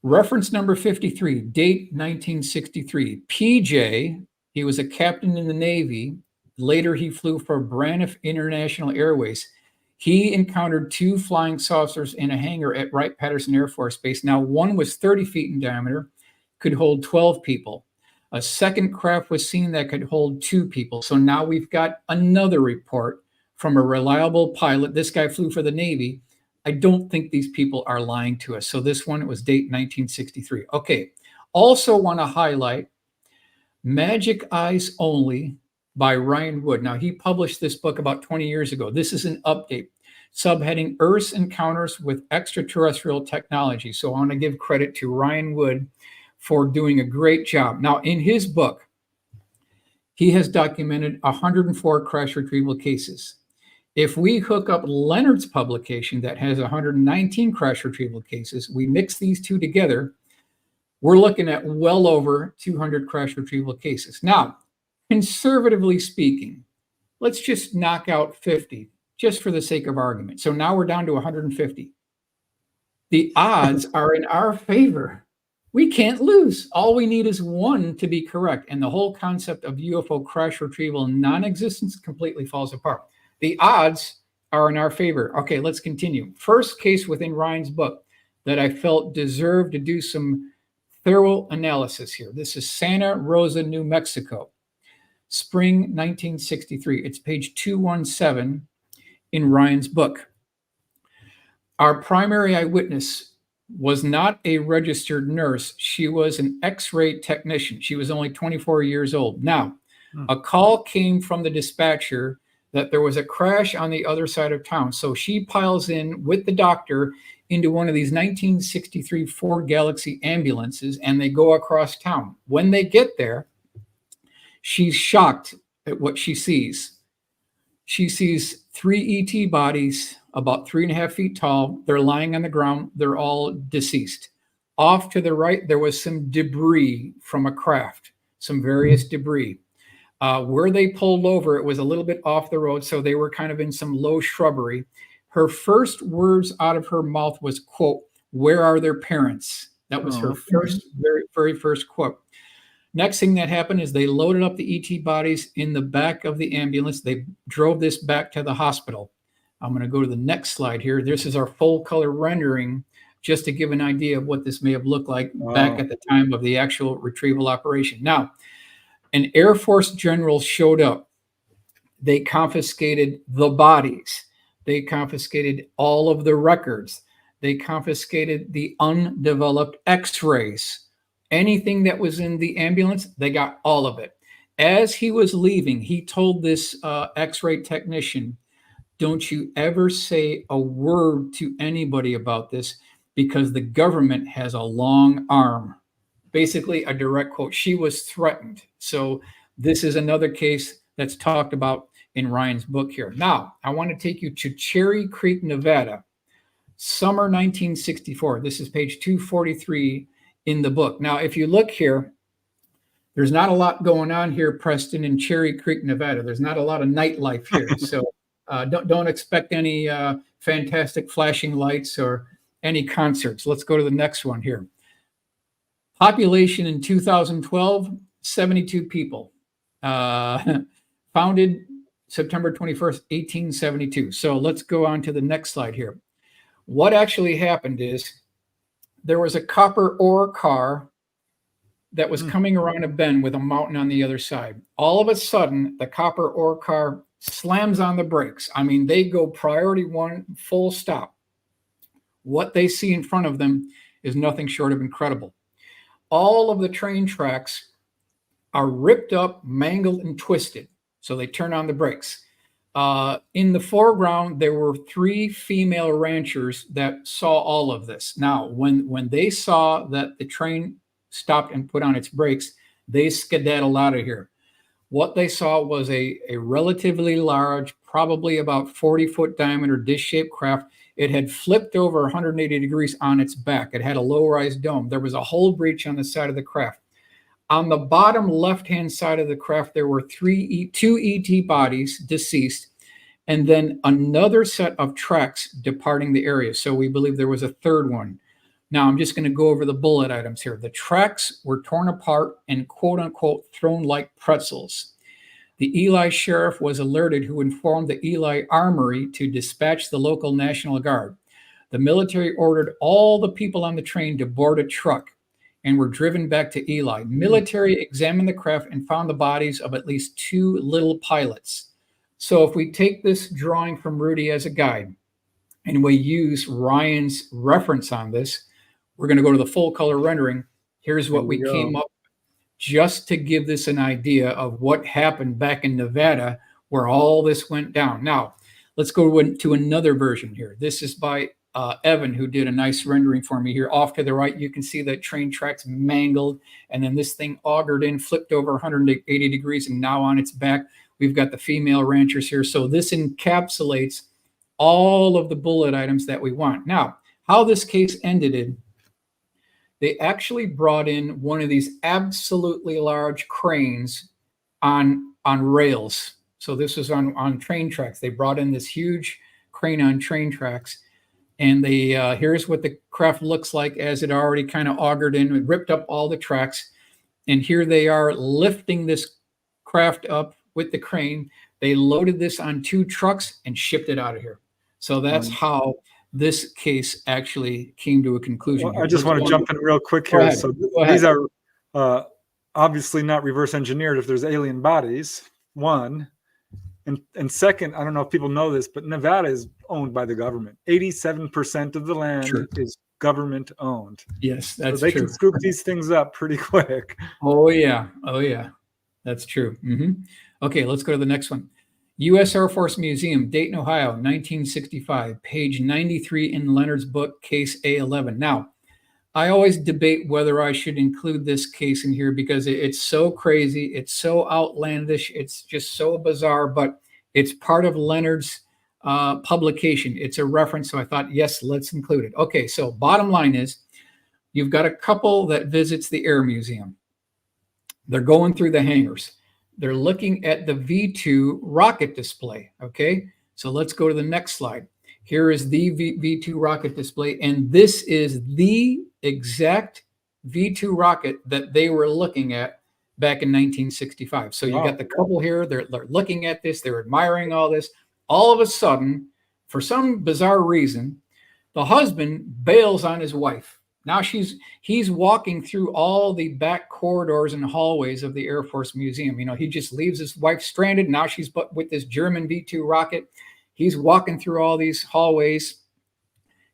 Speaker 3: Reference number 53, date 1963. PJ, he was a captain in the Navy. Later, he flew for Braniff International Airways. He encountered 2 flying saucers in a hangar at Wright-Patterson Air Force Base. Now, one was 30 feet in diameter, could hold 12 people. A second craft was seen that could hold 2 people. So now we've got another report from a reliable pilot. This guy flew for the Navy. I don't think these people are lying to us. So this one, it was date 1963. Okay. Also want to highlight Magic Eyes Only by Ryan Wood. Now, he published this book about 20 years ago. This is an update. Subheading Earth's Encounters with Extraterrestrial Technology. So I want to give credit to Ryan Wood for doing a great job. Now, in his book, he has documented 104 crash retrieval cases. If we hook up Leonard's publication that has 119 crash retrieval cases, we mix these two together, we're looking at well over 200 crash retrieval cases. Now, conservatively speaking, let's just knock out 50 just for the sake of argument. So now we're down to 150. The odds are in our favor. We can't lose. All we need is one to be correct. And the whole concept of UFO crash retrieval non-existence completely falls apart. The odds are in our favor. Okay, let's continue. First case within Ryan's book that I felt deserved to do some thorough analysis here. This is Santa Rosa, New Mexico, spring 1963. It's page 217 in Ryan's book. Our primary eyewitness was not a registered nurse. She was an X-ray technician. She was only 24 years old. Now, a call came from the dispatcher that there was a crash on the other side of town. So she piles in with the doctor into one of these 1963 Ford Galaxy ambulances, and they go across town. When they get there, she's shocked at what she sees. She sees 3 ET bodies, about 3.5 feet tall. They're lying on the ground. They're all deceased. Off to the right, there was some debris from a craft, some various debris. Where they pulled over, it was a little bit off the road, so they were kind of in some low shrubbery. Her first words out of her mouth was, quote, "Where are their parents?" That was her very first quote. Next thing that happened is they loaded up the ET bodies in the back of the ambulance. They drove this back to the hospital. I'm going to go to the next slide here. This is our full color rendering, just to give an idea of what this may have looked like back at the time of the actual retrieval operation. Now, an Air Force general showed up. They confiscated the bodies. They confiscated all of the records. They confiscated the undeveloped X-rays. Anything that was in the ambulance, they got all of it. As he was leaving, he told this X-ray technician, "Don't you ever say a word to anybody about this because the government has a long arm." Basically, a direct quote. She was threatened. So this is another case that's talked about in Ryan's book here. Now, I want to take you to Cherry Creek, Nevada, summer 1964. This is page 243 in the book. Now, if you look here, there's not a lot going on here, Preston, in Cherry Creek, Nevada. There's not a lot of nightlife here. So don't expect any fantastic flashing lights or any concerts. Let's go to the next one here. Population in 2012, 72 people. Founded September 21st, 1872. So let's go on to the next slide here. What actually happened is there was a copper ore car that was coming around a bend with a mountain on the other side. All of a sudden, the copper ore car slams on the brakes. I mean, they go priority 1, full stop. What they see in front of them is nothing short of incredible. All of the train tracks are ripped up, mangled, and twisted. So they turn on the brakes. In the foreground, there were 3 female ranchers that saw all of this. Now, when they saw that the train stopped and put on its brakes, they skedaddled out of here. What they saw was a relatively large, probably about 40-foot diameter dish-shaped craft. It had flipped over 180 degrees on its back. It had a low-rise dome. There was a hull breach on the side of the craft. On the bottom left-hand side of the craft, there were two ET bodies, deceased, and then another set of tracks departing the area. So we believe there was a third one. Now, I'm just going to go over the bullet items here. The tracks were torn apart and quote-unquote thrown like pretzels. The Ely sheriff was alerted, who informed the Ely Armory to dispatch the local National Guard. The military ordered all the people on the train to board a truck and were driven back to Ely. Military examined the craft and found the bodies of at least 2 little pilots. So if we take this drawing from Rudy as a guide and we use Ryan's reference on this, we're going to go to the full color rendering. Here's what we came up just to give this an idea of what happened back in Nevada where all this went down. Now, let's go to another version here. This is by Evan, who did a nice rendering for me here. Off to the right, you can see that train tracks mangled, and then this thing augured in, flipped over 180 degrees, and now on its back, we've got the female ranchers here. So this encapsulates all of the bullet items that we want. Now, how this case ended, they actually brought in one of these absolutely large cranes on rails. So this was on train tracks. They brought in this huge crane on train tracks. And they here's what the craft looks like as it already kind of augured in. It ripped up all the tracks. And here they are lifting this craft up with the crane. They loaded this on 2 trucks and shipped it out of here. So that's how this case actually came to a conclusion.
Speaker 2: Well, I just want to jump in real quick here. So these are obviously not reverse engineered if there's alien bodies, one. And second, I don't know if people know this, but Nevada is owned by the government. 87% of the land is government owned.
Speaker 3: Yes, that's
Speaker 2: so they
Speaker 3: true.
Speaker 2: can scoop these things up pretty quick.
Speaker 3: Oh, yeah. Oh, yeah. That's true. Okay, let's go to the next one. U.S. Air Force Museum, Dayton, Ohio, 1965, page 93 in Leonard's book, case A11. Now, I always debate whether I should include this case in here because it's so crazy, it's so outlandish, it's just so bizarre, but it's part of Leonard's publication. It's a reference, so I thought, yes, let's include it. Okay, so bottom line is, you've got a couple that visits the Air Museum. They're going through the hangars. They're looking at the V2 rocket display, okay? So let's go to the next slide. Here is the V2 rocket display, and this is the exact V2 rocket that they were looking at back in 1965. So you got the couple here, they're looking at this, they're admiring all this. All of a sudden, for some bizarre reason, the husband bails on his wife. Now he's walking through all the back corridors and hallways of the Air Force Museum. You know, he just leaves his wife stranded. Now she's with this German V2 rocket. He's walking through all these hallways.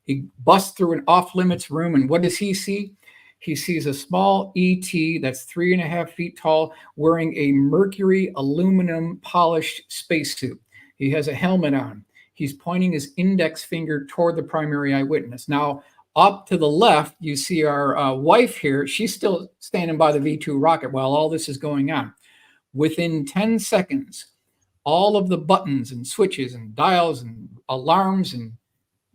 Speaker 3: He busts through an off-limits room, and what does he see? He sees a small ET that's 3.5 feet tall, wearing a mercury aluminum polished spacesuit. He has a helmet on. He's pointing his index finger toward the primary eyewitness. Now, up to the left, you see our wife here. She's still standing by the V2 rocket while all this is going on. Within 10 seconds, all of the buttons and switches and dials and alarms and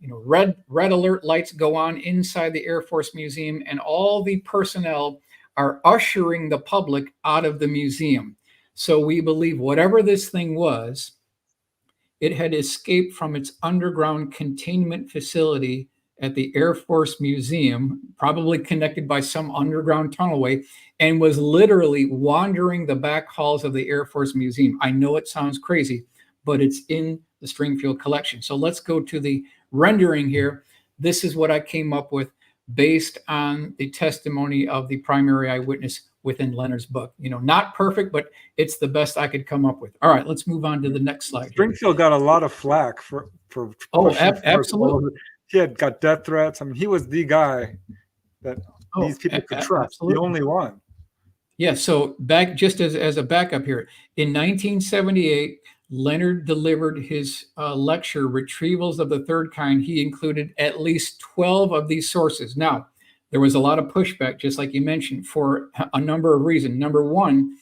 Speaker 3: red alert lights go on inside the Air Force Museum, and all the personnel are ushering the public out of the museum. So we believe whatever this thing was, it had escaped from its underground containment facility at the Air Force Museum, probably connected by some underground tunnelway, and was literally wandering the back halls of the Air Force Museum. I know it sounds crazy, but it's in the Stringfield collection. So let's go to the rendering here. This is what I came up with based on the testimony of the primary eyewitness within Leonard's book. Not perfect, but it's the best I could come up with. All right, let's move on to the next slide.
Speaker 2: Stringfield got a lot of flack for
Speaker 3: absolutely.
Speaker 2: He had got death threats. I mean, he was the guy that these people could trust. Absolutely. The only one.
Speaker 3: Yeah. So back just as a backup here, in 1978, Leonard delivered his lecture, Retrievals of the Third Kind. He included at least 12 of these sources. Now, there was a lot of pushback, just like you mentioned, for a number of reasons. Number one,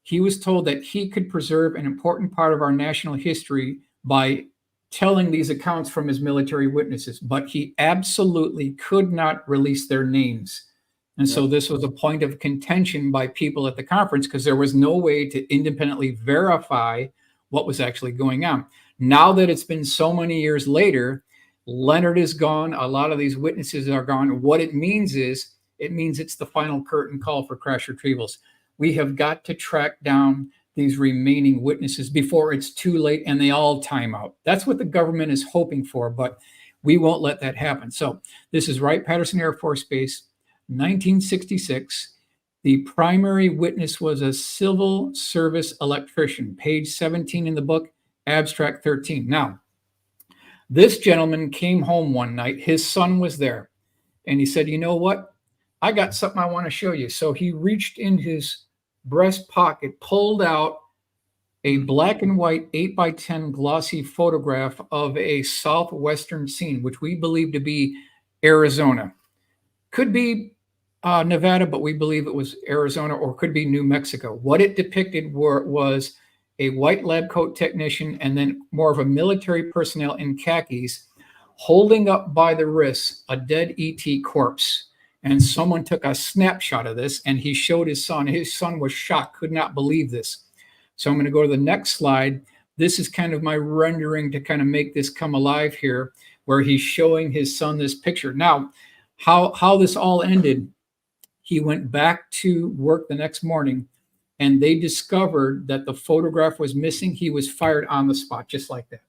Speaker 3: he was told that he could preserve an important part of our national history by telling these accounts from his military witnesses, but he absolutely could not release their names. And so this was a point of contention by people at the conference because there was no way to independently verify what was actually going on. Now that it's been so many years later, Leonard is gone. A lot of these witnesses are gone. What it means is, it means it's the final curtain call for crash retrievals. We have got to track down these remaining witnesses before it's too late and they all time out. That's what the government is hoping for, but we won't let that happen. So this is Wright-Patterson Air Force Base, 1966. The primary witness was a civil service electrician, page 17 in the book, abstract 13. Now, this gentleman came home one night. His son was there, and he said, you know what? I got something I want to show you. So he reached in his breast pocket, pulled out a black and white 8x10 glossy photograph of a southwestern scene, which we believe to be Arizona. Could be Nevada, but we believe it was Arizona, or could be New Mexico. What it depicted was a white lab coat technician and then more of a military personnel in khakis holding up by the wrists a dead ET corpse. And someone took a snapshot of this and he showed his son. His son was shocked, could not believe this. So I'm going to go to the next slide. This is kind of my rendering to kind of make this come alive here, where he's showing his son this picture. Now, how this all ended, he went back to work the next morning and they discovered that the photograph was missing. He was fired on the spot, just like that.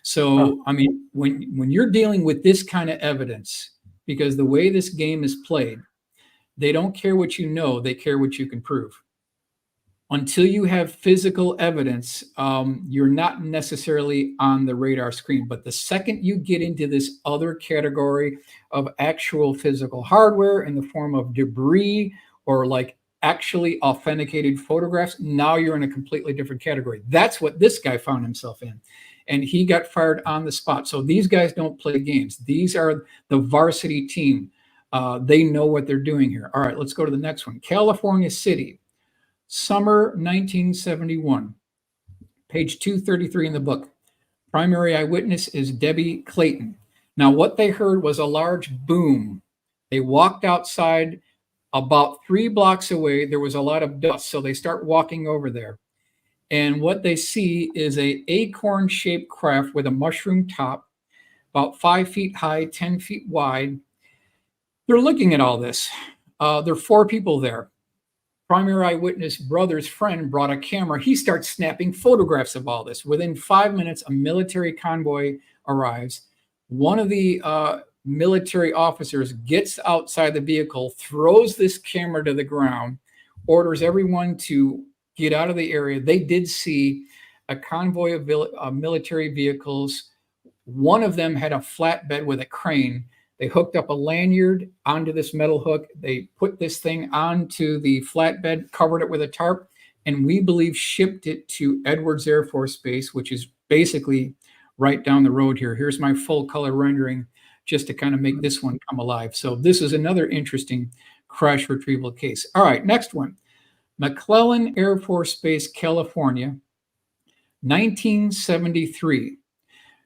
Speaker 3: So, I mean, when you're dealing with this kind of evidence, because the way this game is played, they don't care what you know, they care what you can prove. Until you have physical evidence, you're not necessarily on the radar screen. But the second you get into this other category of actual physical hardware in the form of debris or like actually authenticated photographs, now you're in a completely different category. That's what this guy found himself in. And he got fired on the spot. So these guys don't play games. These are the varsity team. They know what they're doing here. All right, let's go to the next one. California City, summer 1971, page 233 in the book. Primary eyewitness is Debbie Clayton. Now, what they heard was a large boom. They walked outside about 3 blocks away. There was a lot of dust, so they start walking over there. And what they see is a acorn-shaped craft with a mushroom top, about 5 feet high, 10 feet wide. They're looking at all this. There are 4 people there. Primary eyewitness brother's friend brought a camera. He starts snapping photographs of all this. Within 5 minutes, a military convoy arrives. One of the military officers gets outside the vehicle, throws this camera to the ground, orders everyone to get out of the area. They did see a convoy of military vehicles. One of them had a flatbed with a crane. They hooked up a lanyard onto this metal hook. They put this thing onto the flatbed, covered it with a tarp, and we believe shipped it to Edwards Air Force Base, which is basically right down the road here. Here's my full color rendering just to kind of make this one come alive. So this is another interesting crash retrieval case. All right, next one. McClellan Air Force Base, California, 1973.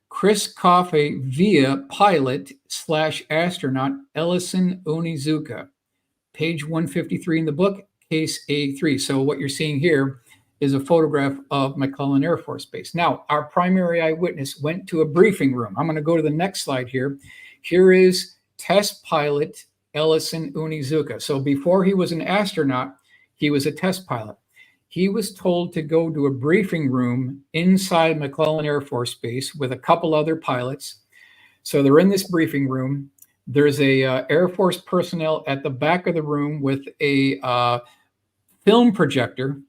Speaker 3: Chris Coffey via pilot/astronaut Ellison Onizuka, page 153 in the book, case A3. So what you're seeing here is a photograph of McClellan Air Force Base. Now, our primary eyewitness went to a briefing room. I'm going to go to the next slide here. Here is test pilot Ellison Onizuka. So before he was an astronaut, he was a test pilot. He was told to go to a briefing room inside McClellan Air Force Base with a couple other pilots. So they're in this briefing room. There's a Air Force personnel at the back of the room with a film projector.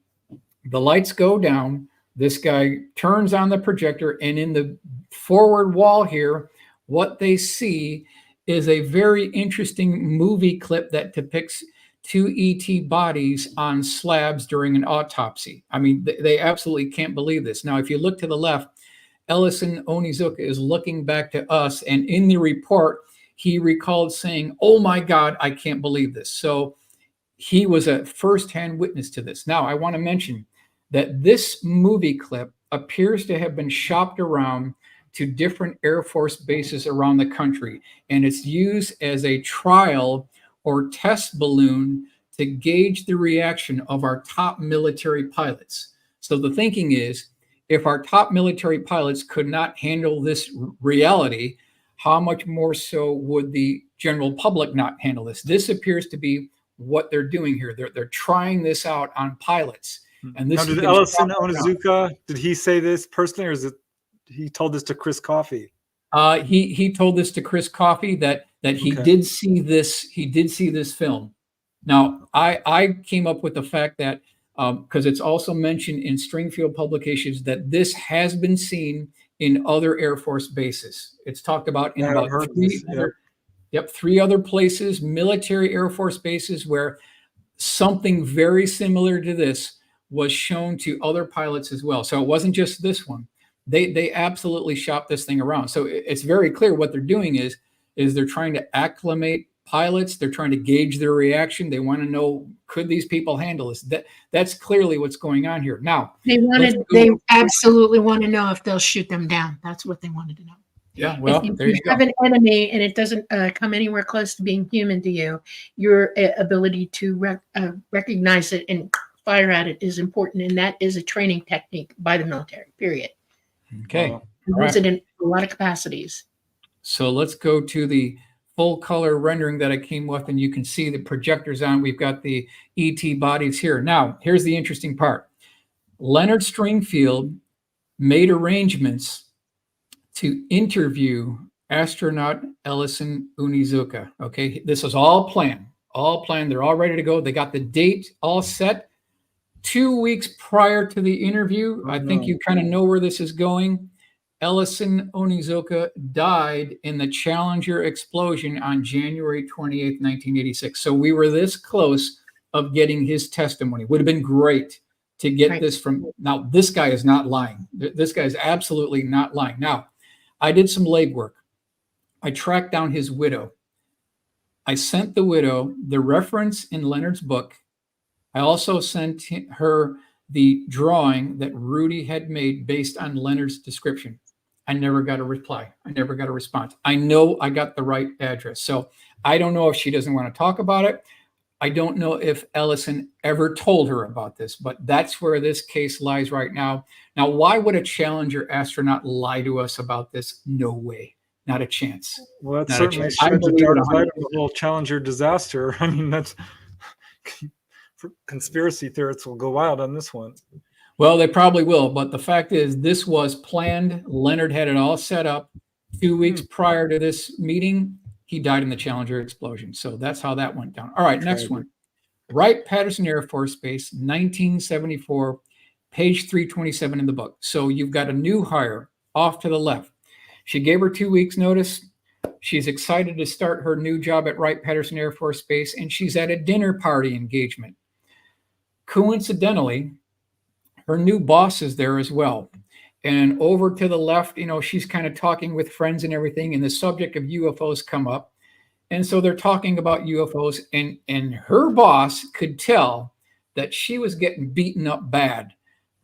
Speaker 3: The lights go down. This guy turns on the projector, and in the forward wall here, what they see is a very interesting movie clip that depicts 2 ET bodies on slabs during an autopsy. I mean, they absolutely can't believe this. Now, if you look to the left, Ellison Onizuka is looking back to us, and in the report, he recalled saying, "Oh my God, I can't believe this." So he was a firsthand witness to this. Now, I want to mention that this movie clip appears to have been shopped around to different Air Force bases around the country. And it's used as a trial or test balloon to gauge the reaction of our top military pilots. So the thinking is, if our top military pilots could not handle this reality, how much more so would the general public not handle this? This appears to be what they're doing here. They're trying this out on pilots. And this
Speaker 2: now, did Ellison Onizuka, did he say this personally, or is it he told this to Chris Coffey?
Speaker 3: He told this to Chris Coffey that he did see this. He did see this film. Now, I came up with the fact that because it's also mentioned in Stringfield publications that this has been seen in other Air Force bases. It's talked about in about three other places, military Air Force bases, where something very similar to this was shown to other pilots as well. So it wasn't just this one. They absolutely shopped this thing around. So it's very clear what they're doing is they're trying to acclimate pilots. They're trying to gauge their reaction. They want to know, could these people handle this? That's clearly what's going on here. Now,
Speaker 1: they absolutely want to know if they'll shoot them down. That's what they wanted to know.
Speaker 3: Yeah, well,
Speaker 1: if you have an enemy and it doesn't come anywhere close to being human to you, your ability to recognize it and fire at it is important, and that is a training technique by the military, period.
Speaker 3: Okay.
Speaker 1: Use it in a lot of capacities.
Speaker 3: So let's go to the full color rendering that I came with, and you can see the projectors on. We've got the ET bodies here. Now, here's the interesting part. Leonard Stringfield made arrangements to interview astronaut Ellison Onizuka. Okay, this is all planned. They're all ready to go. They got the date all set. 2 weeks prior to the interview, I think you kind of know where this is going. Ellison Onizuka died in the Challenger explosion on January 28th, 1986. So we were this close of getting his testimony. Would have been great to get this from. Now, this guy is not lying. This guy is absolutely not lying. Now, I did some legwork. I tracked down his widow. I sent the widow the reference in Leonard's book. I also sent her the drawing that Rudy had made based on Leonard's description. I never got a reply. I never got a response. I know I got the right address. So I don't know if she doesn't want to talk about it. I don't know if Ellison ever told her about this, but that's where this case lies right now. Now, why would a Challenger astronaut lie to us about this? No way. Not a chance.
Speaker 2: Well, that certainly sheds the dark side of the whole Challenger disaster. I mean, that's conspiracy theorists will go wild on this one.
Speaker 3: Well, they probably will. But the fact is, this was planned. Leonard had it all set up. 2 weeks prior to this meeting, he died in the Challenger explosion. So that's how that went down. All right, next one. Wright-Patterson Air Force Base, 1974, page 327 in the book. So you've got a new hire off to the left. She gave her 2 weeks notice. She's excited to start her new job at Wright-Patterson Air Force Base, and she's at a dinner party engagement. Coincidentally, her new boss is there as well. And over to the left, she's kind of talking with friends and everything, and the subject of UFOs come up. And so they're talking about UFOs, and her boss could tell that she was getting beaten up bad.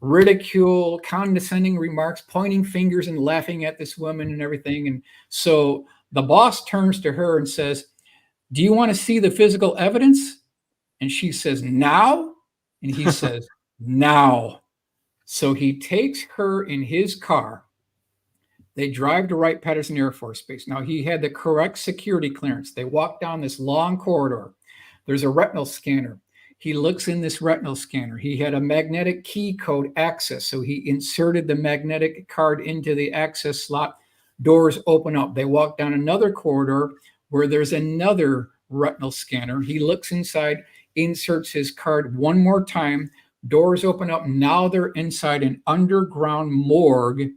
Speaker 3: Ridicule, condescending remarks, pointing fingers and laughing at this woman and everything. And so the boss turns to her and says, "Do you want to see the physical evidence?" And she says, "Now?" And he says, "Now." So he takes her in his car. They drive to Wright-Patterson Air Force Base. Now, he had the correct security clearance. They walk down this long corridor. There's a retinal scanner. He looks in this retinal scanner. He had a magnetic key code access. So he inserted the magnetic card into the access slot. Doors open up. They walk down another corridor where there's another retinal scanner. He looks inside, inserts his card one more time. Doors open up. Now they're inside an underground morgue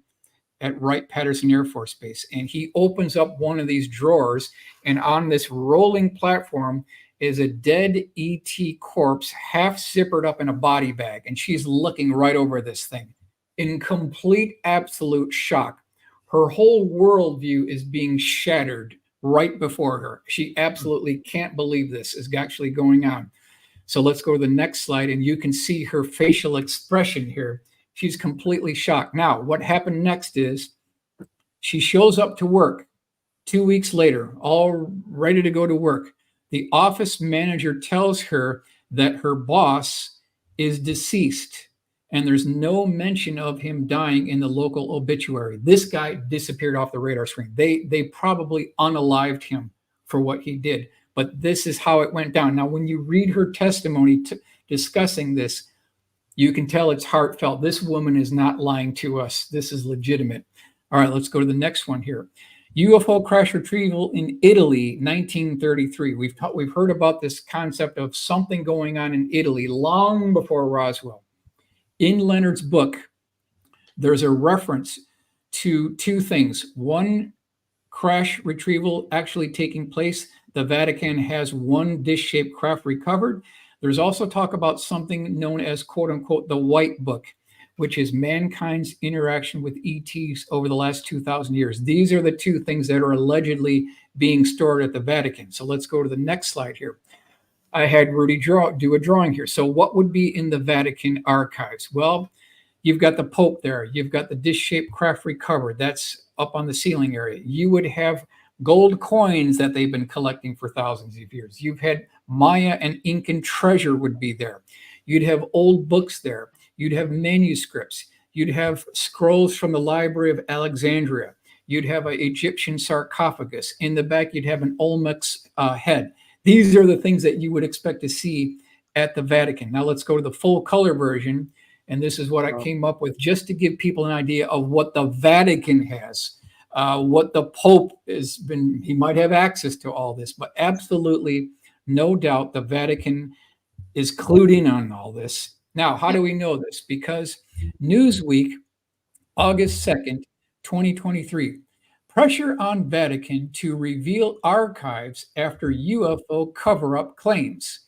Speaker 3: at Wright-Patterson Air Force Base. And he opens up one of these drawers, and on this rolling platform is a dead ET corpse, half zippered up in a body bag. And she's looking right over this thing in complete, absolute shock. Her whole worldview is being shattered right before her. She absolutely can't believe this is actually going on. So let's go to the next slide, and you can see her facial expression here. She's completely shocked. Now, what happened next is She shows up to work 2 weeks later, all ready to go to work. The office manager tells her that her boss is deceased, and there's no mention of him dying in the local obituary. This guy disappeared off the radar screen. They probably unalived him for what he did, but this is how it went down. Now, when you read her testimony discussing this, you can tell it's heartfelt. This woman is not lying to us. This is legitimate. All right, let's go to the next one here. UFO crash retrieval in Italy, 1933. We've heard about this concept of something going on in Italy long before Roswell. In Leonard's book, there's a reference to two things. One, crash retrieval actually taking place. The Vatican has one dish-shaped craft recovered. There's also talk about something known as, quote unquote, the White Book, which is mankind's interaction with ETs over the last 2,000 years. These are the two things that are allegedly being stored at the Vatican. So let's go to the next slide here. I had Rudy do a drawing here. So what would be in the Vatican archives? Well, you've got the Pope there. You've got the dish-shaped craft recovered. That's up on the ceiling area. You would have gold coins that they've been collecting for thousands of years. You've had Maya and Incan treasure would be there. You'd have old books there. You'd have manuscripts. You'd have scrolls from the Library of Alexandria. You'd have an Egyptian sarcophagus. In the back, you'd have an Olmec's head. These are the things that you would expect to see at the Vatican. Now let's go to the full color version. And this is what I came up with just to give people an idea of what the Vatican has, what the Pope has been. He might have access to all this, but absolutely no doubt the Vatican is clued in on all this. Now, how do we know this? Because Newsweek, August 2nd, 2023, pressure on Vatican to reveal archives after UFO cover-up claims.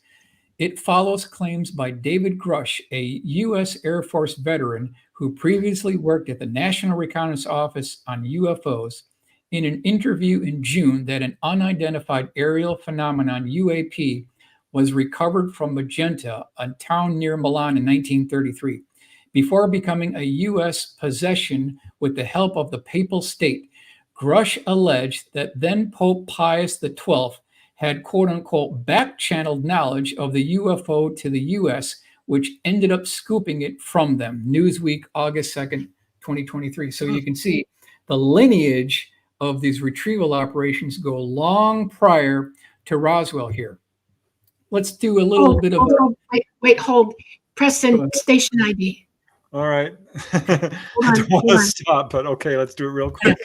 Speaker 3: It follows claims by David Grush, a U.S. Air Force veteran who previously worked at the National Reconnaissance Office on UFOs, in an interview in June that an unidentified aerial phenomenon, UAP, was recovered from Magenta, a town near Milan in 1933. Before becoming a U.S. possession with the help of the Papal State, Grush alleged that then Pope Pius XII had quote-unquote back-channeled knowledge of the UFO to the U.S., which ended up scooping it from them. Newsweek, August 2nd, 2023. So you can see the lineage of these retrieval operations go long prior to Roswell here. Let's do a little bit of...
Speaker 1: Hold. Preston, station ID.
Speaker 2: All right. I don't want to stop, but okay, let's do it real quick.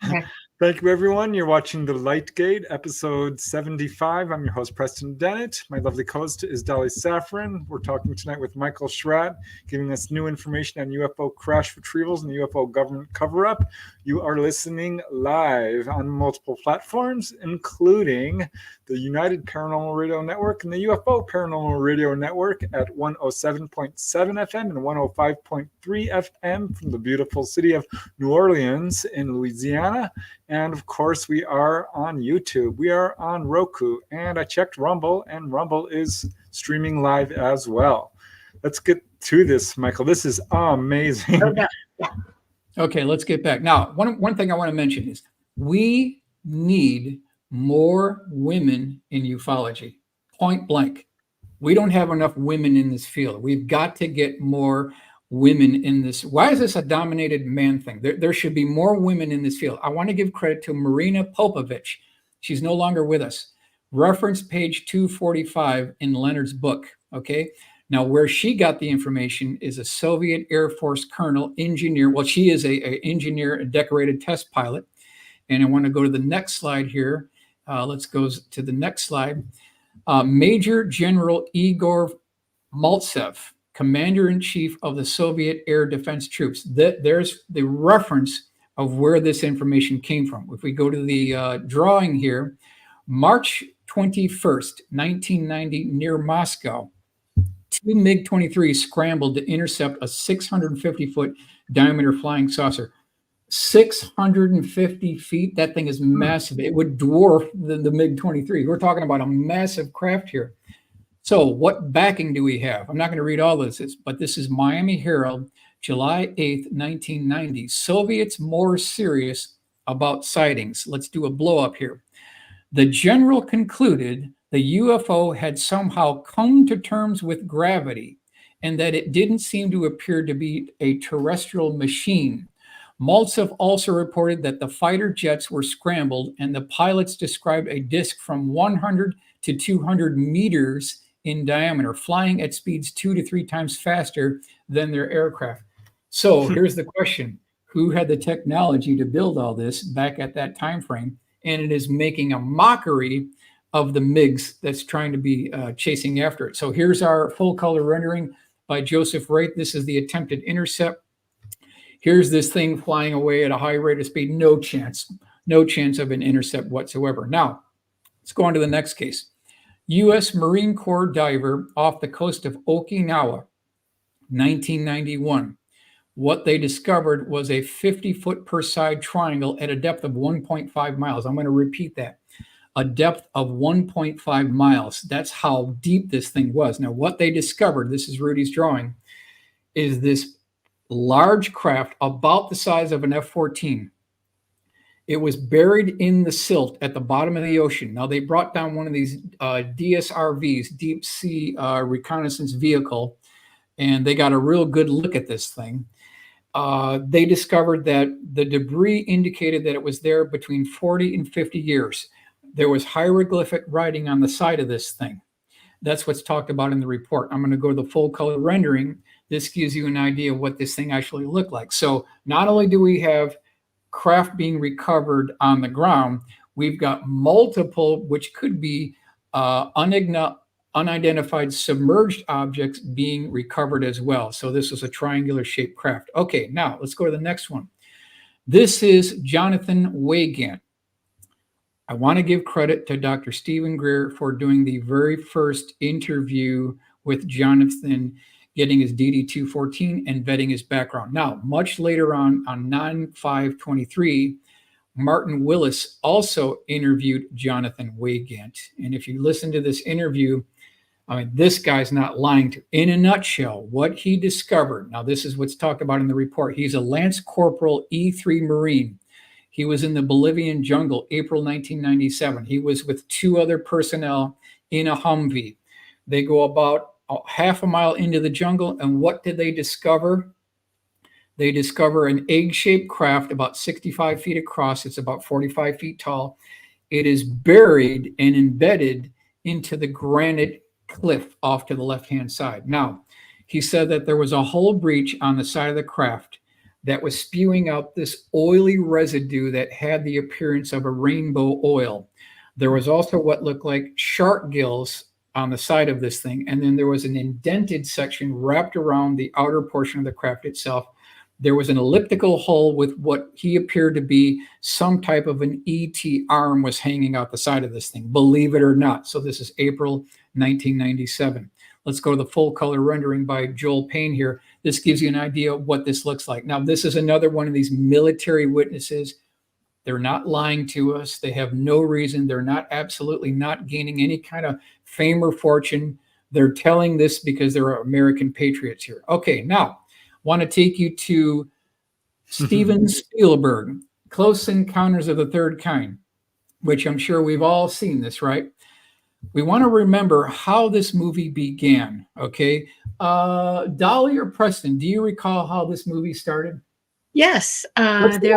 Speaker 1: Okay.
Speaker 2: Thank you, everyone. You're watching The Light Gate, episode 75. I'm your host, Preston Dennett. My lovely co-host is Dolly Safran. We're talking tonight with Michael Schratt, giving us new information on UFO crash retrievals and the UFO government cover-up. You are listening live on multiple platforms, including the United Paranormal Radio Network and the UFO Paranormal Radio Network at 107.7 FM and 105.3 FM from the beautiful city of New Orleans in Louisiana. And of course, we are on YouTube. We are on Roku. And I checked Rumble, and Rumble is streaming live as well. Let's get to this, Michael. This is amazing.
Speaker 3: Okay, let's get back. Now, one thing I want to mention is we need more women in ufology, point blank. We don't have enough women in this field. We've got to get more women in this. Why is this a dominated man thing? There should be more women in this field. I want to give credit to Marina Popovich. She's no longer with us. Reference page 245 in Leonard's book. Okay. Now, where she got the information is a Soviet Air Force colonel engineer. Well, she is a engineer, a decorated test pilot. And I want to go to the next slide here. Let's go to the next slide. Major General Igor Maltsev, Commander-in-Chief of the Soviet Air Defense Troops. There's the reference of where this information came from. If we go to the drawing here, March 21st, 1990, near Moscow, two MiG-23 scrambled to intercept a 650-foot diameter flying saucer. 650 feet, that thing is massive. It would dwarf the MiG-23. We're talking about a massive craft here. So what backing do we have? I'm not going to read all this, but this is Miami Herald, July 8th, 1990. Soviets more serious about sightings. Let's do a blow up here. The general concluded the UFO had somehow come to terms with gravity and that it didn't seem to appear to be a terrestrial machine. Maltsev also reported that the fighter jets were scrambled and the pilots described a disk from 100 to 200 meters in diameter, flying at speeds 2 to 3 times faster than their aircraft. So here's the question. Who had the technology to build all this back at that time frame? And it is making a mockery of the MiGs that's trying to be chasing after it. So here's our full color rendering by Joseph Wright. This is the attempted intercept. Here's this thing flying away at a high rate of speed. No chance of an intercept whatsoever. Now, let's go on to the next case. U.S. Marine Corps diver off the coast of Okinawa, 1991. What they discovered was a 50-foot per side triangle at a depth of 1.5 miles. I'm going to repeat that. A depth of 1.5 miles. That's how deep this thing was. Now, what they discovered, this is Rudy's drawing, is this large craft about the size of an F-14. It was buried in the silt at the bottom of the ocean. Now, they brought down one of these DSRVs, deep sea reconnaissance vehicle, and they got a real good look at this thing. They discovered that the debris indicated that it was there between 40 and 50 years. There was hieroglyphic writing on the side of this thing. That's what's talked about in the report. I'm going to go to the full color rendering. This gives you an idea of what this thing actually looked like. So not only do we have craft being recovered on the ground, we've got multiple, which could be unidentified submerged objects being recovered as well. So this is a triangular shaped craft. Okay, now let's go to the next one. This is Jonathan Weygandt. I want to give credit to Dr. Stephen Greer for doing the very first interview with Jonathan, getting his DD-214 and vetting his background. Now, much later on 9/5/23, Martin Willis also interviewed Jonathan Weygandt. And if you listen to this interview, I mean, this guy's not lying to. In a nutshell, what he discovered, now this is what's talked about in the report. He's a Lance Corporal E3 Marine. He was in the Bolivian jungle, April 1997. He was with 2 other personnel in a Humvee. They go about half a mile into the jungle, and what did they discover? They discover an egg-shaped craft about 65 feet across. It's about 45 feet tall. It is buried and embedded into the granite cliff off to the left-hand side. Now, he said that there was a hull breach on the side of the craft that was spewing out this oily residue that had the appearance of a rainbow oil. There was also what looked like shark gills on the side of this thing, and then there was an indented section wrapped around the outer portion of the craft itself. There was an elliptical hull with what he appeared to be some type of an ET arm was hanging out the side of this thing, believe it or not. So this is April 1997. Let's go to the full color rendering by Joel Payne here. This gives you an idea of what this looks like. Now, this is another one of these military witnesses. They're not lying to us. They have no reason. They're not absolutely not gaining any kind of fame or fortune. They're telling this because they're American patriots here. Okay, now, want to take you to Steven Spielberg, Close Encounters of the Third Kind, which I'm sure we've all seen this, right? We want to remember how this movie began, okay? Dolly or Preston, do you recall how this movie started?
Speaker 1: Yes, the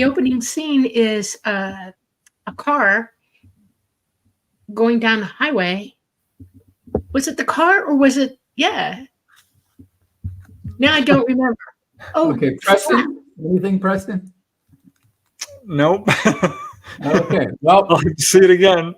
Speaker 1: opening scene is a car going down the highway. Was it the car or was it? Yeah. Now I don't remember. Oh,
Speaker 3: okay, Preston. Anything, Preston?
Speaker 2: Nope.
Speaker 3: Okay. Well,
Speaker 2: I'll like to see it again.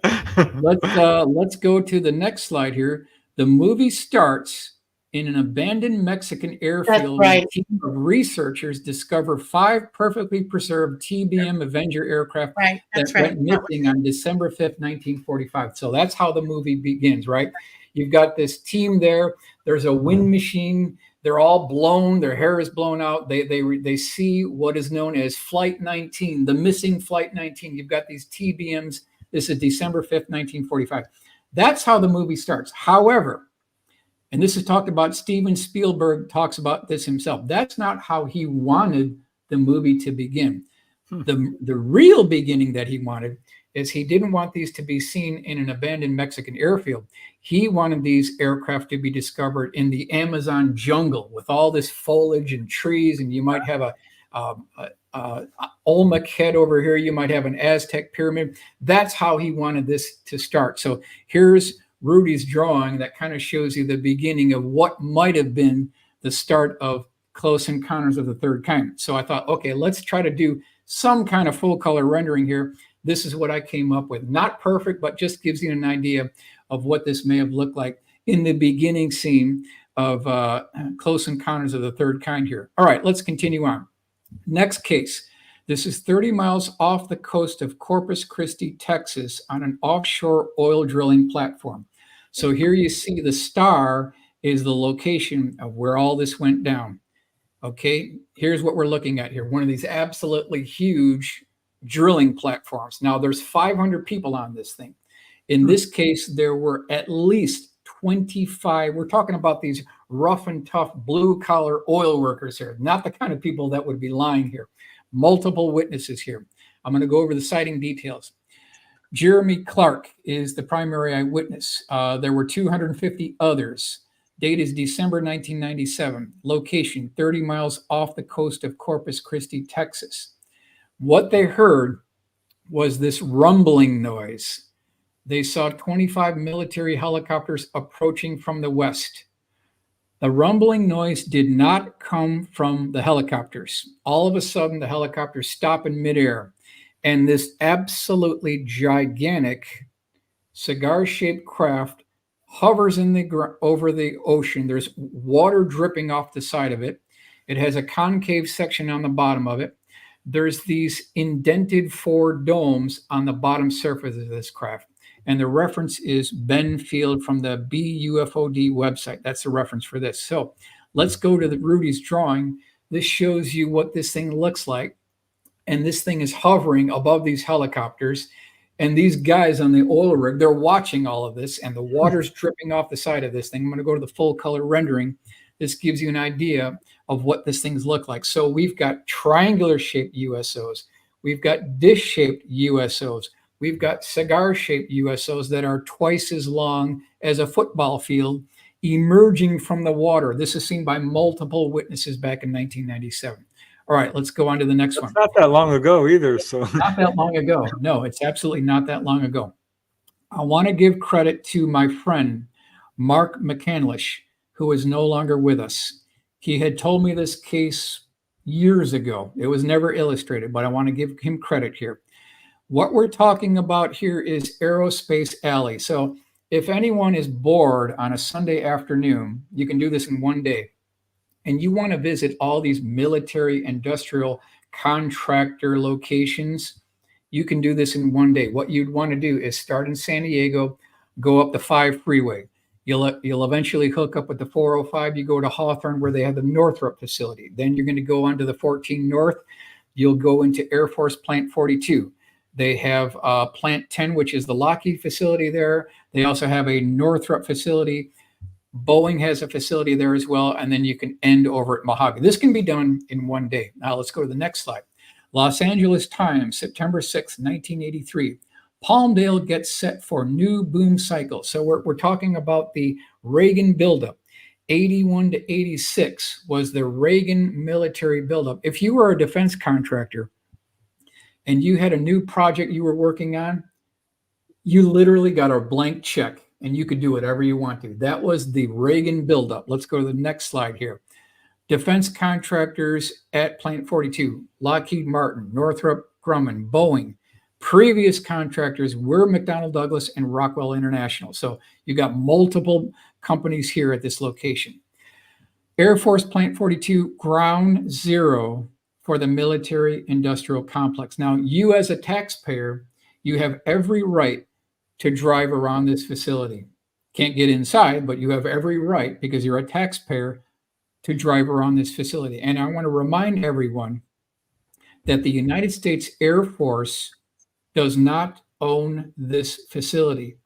Speaker 3: let's go to the next slide here. The movie starts in an abandoned Mexican airfield.
Speaker 1: That's right.
Speaker 3: A team of researchers discover 5 perfectly preserved TBM Avenger aircraft that went missing on December 5th, 1945. So that's how the movie begins, right? You've got this team there. There's a wind machine. They're all blown. Their hair is blown out. They see what is known as Flight 19, the missing Flight 19. You've got these TBMs. This is December 5th, 1945. That's how the movie starts. However, and this is talked about, Steven Spielberg talks about this himself. That's not how he wanted the movie to begin. The real beginning that he wanted is he didn't want these to be seen in an abandoned Mexican airfield. He wanted these aircraft to be discovered in the Amazon jungle with all this foliage and trees, and you might have a Olmec head over here. You might have an Aztec pyramid. That's how he wanted this to start. So here's Rudy's drawing that kind of shows you the beginning of what might have been the start of Close Encounters of the Third Kind. So I thought, okay, let's try to do some kind of full color rendering here. This is what I came up with. Not perfect, but just gives you an idea of what this may have looked like in the beginning scene of Close Encounters of the Third Kind here. All right, let's continue on. Next case. This is 30 miles off the coast of Corpus Christi, Texas, on an offshore oil drilling platform. So here you see the star is the location of where all this went down. Okay, here's what we're looking at here. One of these absolutely huge drilling platforms. Now there's 500 people on this thing. In this case, there were at least 25. We're talking about these rough and tough blue collar oil workers here, not the kind of people that would be lying here. Multiple witnesses here. I'm going to go over the sighting details. Jeremy Clark is the primary eyewitness. There were 250 others. Date is December 1997. Location 30 miles off the coast of Corpus Christi, Texas. What they heard was this rumbling noise. They saw 25 military helicopters approaching from the west. The rumbling noise did not come from the helicopters. All of a sudden, the helicopters stop in midair, and this absolutely gigantic cigar-shaped craft hovers in over the ocean. There's water dripping off the side of it. It has a concave section on the bottom of it. There's these indented 4 domes on the bottom surface of this craft. And the reference is Ben Field from the BUFOD website. That's the reference for this. So let's go to Rudy's drawing. This shows you what this thing looks like. And this thing is hovering above these helicopters. And these guys on the oil rig, they're watching all of this, and the water's dripping off the side of this thing. I'm going to go to the full color rendering. This gives you an idea of what this thing's look like. So we've got triangular shaped USOs. We've got dish shaped USOs. We've got cigar shaped USOs that are twice as long as a football field emerging from the water. This is seen by multiple witnesses back in 1997. All right, let's go on to the next one.
Speaker 2: Not that long ago either. So
Speaker 3: not that long ago. No, it's absolutely not that long ago. I want to give credit to my friend, Mark McCandlish, who is no longer with us. He had told me this case years ago. It was never illustrated, but I want to give him credit here. What we're talking about here is Aerospace Alley. So if anyone is bored on a Sunday afternoon, you can do this in one day. And you want to visit all these military industrial contractor locations, you can do this in one day. What you'd want to do is start in San Diego, go up the 5 freeway. You'll eventually hook up with the 405. You go to Hawthorne where they have the Northrop facility. Then you're going to go onto the 14 North. You'll go into Air Force Plant 42. They have Plant 10, which is the Lockheed facility there. They also have a Northrop facility. Boeing has a facility there as well, and then you can end over at Mojave. This can be done in one day. Now let's go to the next slide. Los Angeles Times, September 6, 1983. Palmdale gets set for new boom cycle. So we're talking about the Reagan buildup. 81 to 86 was the Reagan military buildup. If you were a defense contractor and you had a new project you were working on, you literally got a blank check and you could do whatever you want to. That was the Reagan buildup. Let's go to the next slide here. Defense contractors at Plant 42, Lockheed Martin, Northrop Grumman, Boeing. Previous contractors were McDonnell Douglas and Rockwell International. So you got multiple companies here at this location. Air Force Plant 42, ground zero for the military industrial complex. Now, you as a taxpayer, you have every right to drive around this facility. Can't get inside, but you have every right, because you're a taxpayer, to drive around this facility. And I want to remind everyone that the United States Air Force does not own this facility.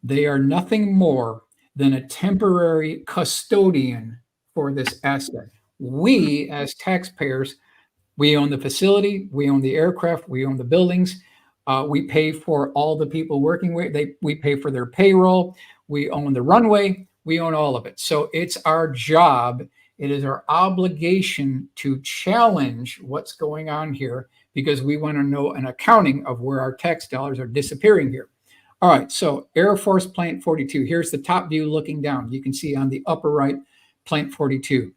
Speaker 3: They are nothing more than a temporary custodian for this asset. We, as taxpayers, We own the facility, we own the aircraft, we own the buildings. We pay for all the people working with. We pay for their payroll. We own the runway. We own all of it. So it's our job. It is our obligation to challenge what's going on here, because we want to know an accounting of where our tax dollars are disappearing here. All right, so Air Force Plant 42. Here's the top view looking down. You can see on the upper right, Plant 42.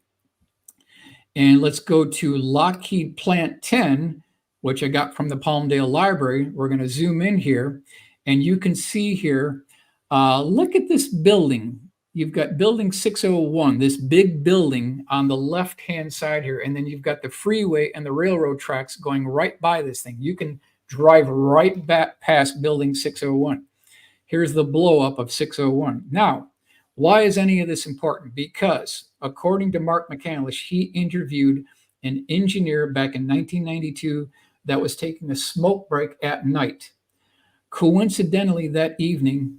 Speaker 3: And let's go to Lockheed Plant 10, which I got from the Palmdale Library. We're going to zoom in here, and you can see here, look at this building. You've got building 601, this big building on the left-hand side here, and then you've got the freeway and the railroad tracks going right by this thing. You can drive right back past building 601. Here's the blow-up of 601. Now, why is any of this important? Because according to Mark McCandlish, he interviewed an engineer back in 1992 that was taking a smoke break at night. Coincidentally, that evening,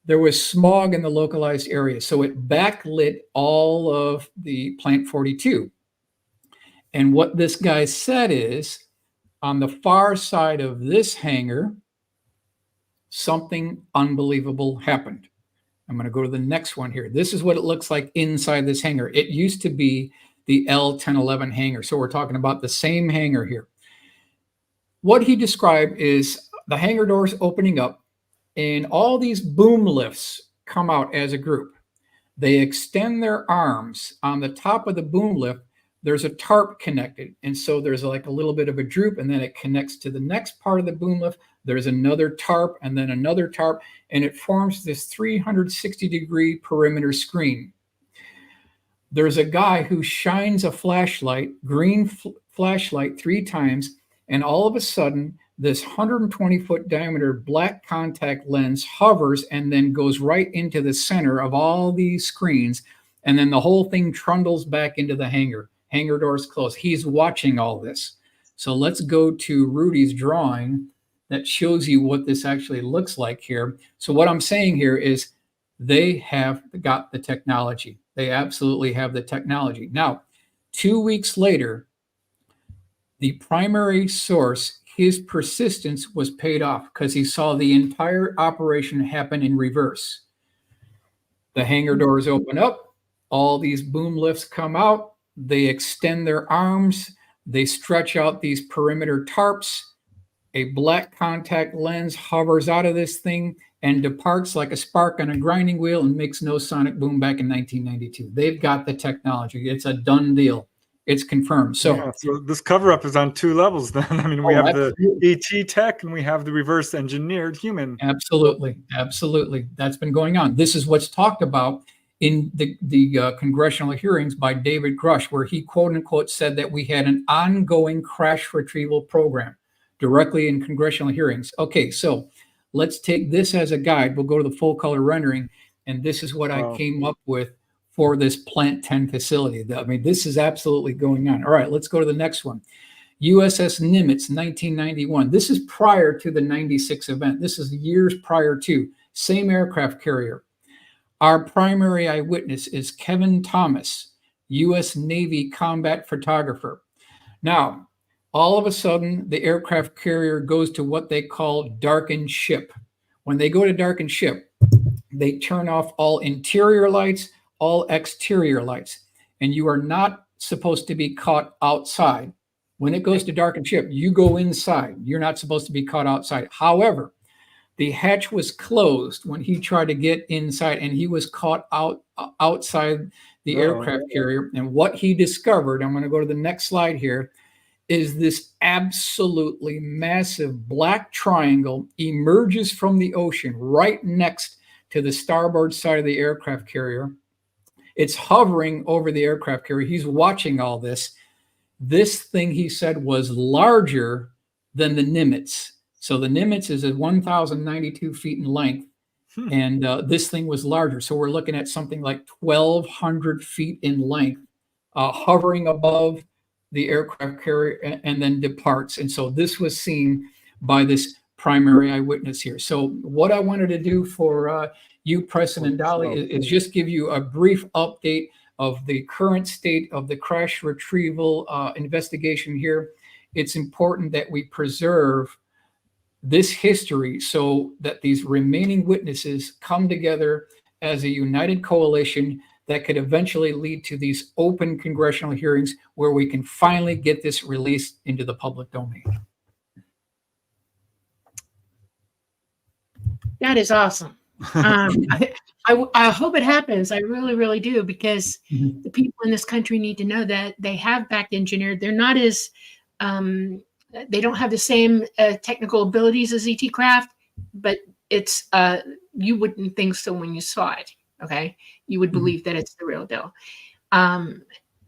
Speaker 3: there was smog in the localized area, so it backlit all of the Plant 42. And what this guy said is, on the far side of this hangar, something unbelievable happened. I'm going to go to the next one here. This is what it looks like inside this hangar. It used to be the L-1011 hangar. So we're talking about the same hangar here. What he described is the hangar doors opening up, and all these boom lifts come out as a group. They extend their arms. On the top of the boom lift, there's a tarp connected. And so there's like a little bit of a droop, and then it connects to the next part of the boom lift. There's another tarp and then another tarp, and it forms this 360-degree perimeter screen. There's a guy who shines a flashlight, green flashlight 3 times, and all of a sudden, this 120-foot diameter black contact lens hovers and then goes right into the center of all these screens, and then the whole thing trundles back into the hangar. Hangar doors close. He's watching all this. So let's go to Rudy's drawing that shows you what this actually looks like here. So what I'm saying here is they have got the technology. They absolutely have the technology. Now, 2 weeks later, the primary source, his persistence was paid off because he saw the entire operation happen in reverse. The hangar doors open up, all these boom lifts come out, they extend their arms, they stretch out these perimeter tarps, a black contact lens hovers out of this thing and departs like a spark on a grinding wheel and makes no sonic boom back in 1992. They've got the technology. It's a done deal. It's confirmed. So,
Speaker 2: yeah, so this cover-up is on 2 levels then. I mean, we have absolutely. The ET tech and we have the reverse engineered human.
Speaker 3: Absolutely. Absolutely. That's been going on. This is what's talked about in the congressional hearings by David Grush, where he quote unquote said that we had an ongoing crash retrieval program directly in congressional hearings. Okay, so let's take this as a guide. We'll go to the full color rendering, and this is what I came up with for this Plant 10 facility. I mean, this is absolutely going on. All right, let's go to the next one. USS Nimitz, 1991. This is prior to the 96 event. This is years prior to. Same aircraft carrier. Our primary eyewitness is Kevin Thomas, U.S. Navy combat photographer. Now, all of a sudden, the aircraft carrier goes to what they call darkened ship. When they go to darkened ship, they turn off all interior lights, all exterior lights, and you are not supposed to be caught outside. When it goes to darkened ship, you go inside. You're not supposed to be caught outside. However, the hatch was closed when he tried to get inside, and he was caught outside the aircraft carrier. And what he discovered, I'm going to go to the next slide here, is this absolutely massive black triangle emerges from the ocean right next to the starboard side of the aircraft carrier. It's hovering over the aircraft carrier. He's watching all this. This thing, he said, was larger than the Nimitz. So the Nimitz is at 1,092 feet in length, and this thing was larger. So we're looking at something like 1,200 feet in length, hovering above the aircraft carrier and then departs. And so this was seen by this primary eyewitness here. So what I wanted to do for you, Preston and Dolly, is just give you a brief update of the current state of the crash retrieval investigation here. it's important that we preserve this history so that these remaining witnesses come together as a united coalition that could eventually lead to these open congressional hearings where we can finally get this released into the public domain.
Speaker 1: That is awesome. I hope it happens. I really, really do, because the people in this country need to know that they have back engineered. They're not as, they don't have the same technical abilities as ET craft, but it's, you wouldn't think so when you saw it. Okay. You would believe that it's the real deal.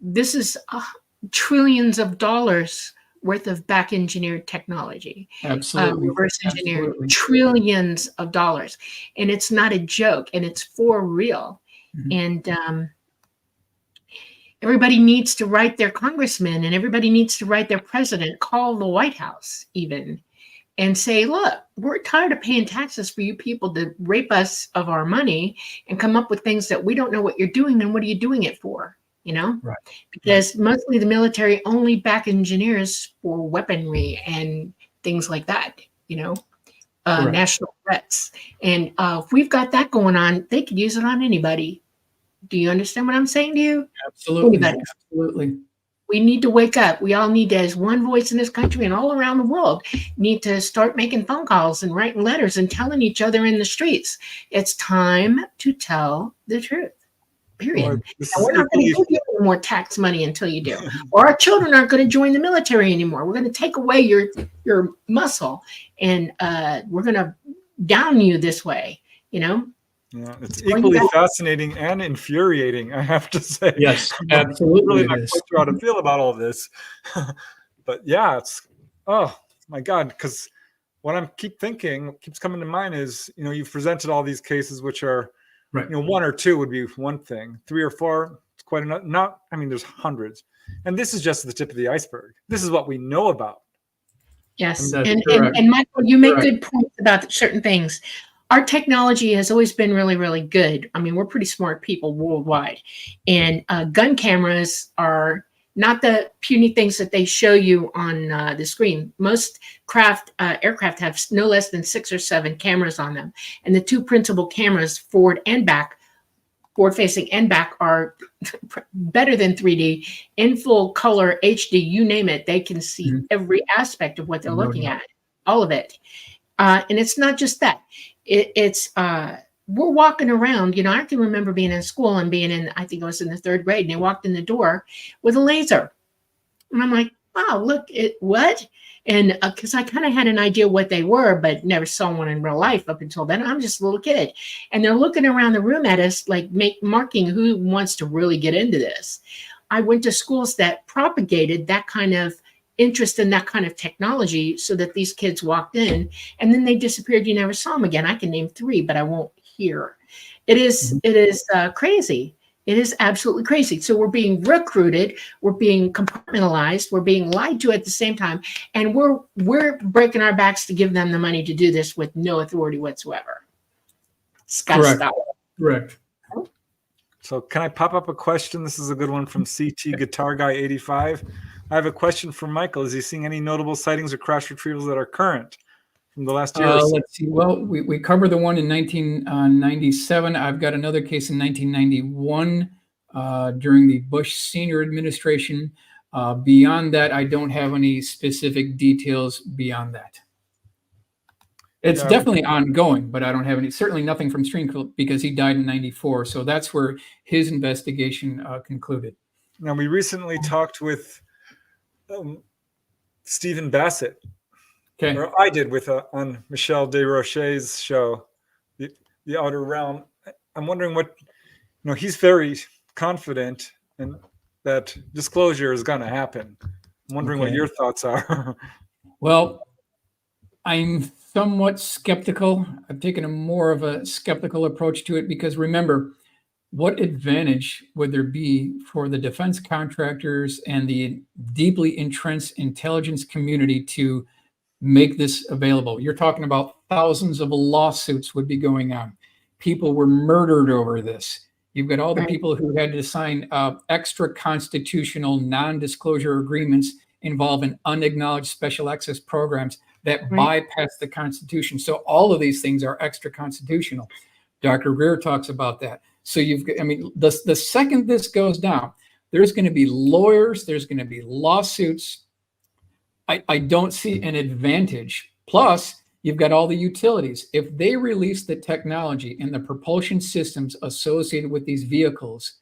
Speaker 1: This is trillions of dollars worth of back engineered technology.
Speaker 3: Absolutely.
Speaker 1: Reverse engineered.
Speaker 3: Absolutely.
Speaker 1: Trillions of dollars. And it's not a joke, and it's for real. And everybody needs to write their congressman, and everybody needs to write their president, call the White House even, and say, look, we're tired of paying taxes for you people to rape us of our money and come up with things that we don't know what you're doing. And what are you doing it for? You know,
Speaker 3: right.
Speaker 1: Because mostly the military only back engineers for weaponry and things like that, you know, national threats. And if we've got that going on, they could use it on anybody. Do you understand what I'm saying to you?
Speaker 3: Absolutely.
Speaker 1: Anybody.
Speaker 3: Absolutely.
Speaker 1: We need to wake up. We all need to, as one voice in this country and all around the world, need to start making phone calls and writing letters and telling each other in the streets. It's time to tell the truth. Period. And we're not going to give you any more tax money until you do. Or our children aren't going to join the military anymore. We're going to take away your muscle, and we're going to down you this way, you know?
Speaker 2: Yeah, it's equally fascinating and infuriating, I have to say.
Speaker 3: Yes, absolutely.
Speaker 2: I'm really not quite sure how to feel about all this. But yeah, it's, oh my God, because what I keeps coming to mind is, you know, you've presented all these cases, which are, right. You know, 1 or 2 would be one thing. 3 or 4, it's quite enough. Not, I mean, there's hundreds. And this is just the tip of the iceberg. This is what we know about.
Speaker 1: Yes. And Michael, you make good points about certain things. Our technology has always been really, really good. I mean, we're pretty smart people worldwide. And gun cameras are not the puny things that they show you on the screen. Most aircraft have no less than 6 or 7 cameras on them. And the 2 principal cameras, forward facing and back, are better than 3D, in full color, HD, you name it. They can see every aspect of what they're looking at, all of it. And it's not just that. We're walking around, you know, I can remember being in school and being in, I think I was in the 3rd grade, and they walked in the door with a laser. And I'm like, wow, look, what? And because I kind of had an idea what they were, but never saw one in real life up until then. I'm just a little kid. And they're looking around the room at us, like marking who wants to really get into this. I went to schools that propagated that kind of interest in that kind of technology, so that these kids walked in and then they disappeared. You never saw them again. I can name 3, but I won't here. It is crazy. It is absolutely crazy. So we're being recruited, we're being compartmentalized, we're being lied to at the same time, and we're breaking our backs to give them the money to do this with no authority whatsoever. It's got to stop.
Speaker 3: Correct.
Speaker 2: So can I pop up a question? This is a good one from CT Guitar Guy 85. I have a question for Michael. Is he seeing any notable sightings or crash retrievals that are current from the last year?
Speaker 3: Let's see. Well, we covered the one in 1997. I've got another case in 1991 during the Bush senior administration. Beyond that, I don't have any specific details beyond that. It's definitely ongoing, but I don't have any, certainly nothing from Stringfield, because he died in 94. So that's where his investigation concluded.
Speaker 2: Now, we recently talked with Stephen Bassett.
Speaker 3: Okay.
Speaker 2: Or I did on Michelle Desrochers' show, The Outer Realm. I'm wondering what, you know, he's very confident in that disclosure is going to happen. I'm wondering what your thoughts are.
Speaker 3: Well, I'm somewhat skeptical. I've taken a more of a skeptical approach to it, because remember, what advantage would there be for the defense contractors and the deeply entrenched intelligence community to make this available? You're talking about thousands of lawsuits would be going on. People were murdered over this. You've got all the people who had to sign extra constitutional non-disclosure agreements involve in unacknowledged special access programs that
Speaker 1: Right.
Speaker 3: bypass the Constitution. So all of these things are extra constitutional. Dr. Greer talks about that. So the second this goes down, there's going to be lawyers, there's going to be lawsuits. I don't see an advantage. Plus, you've got all the utilities. If they release the technology and the propulsion systems associated with these vehicles,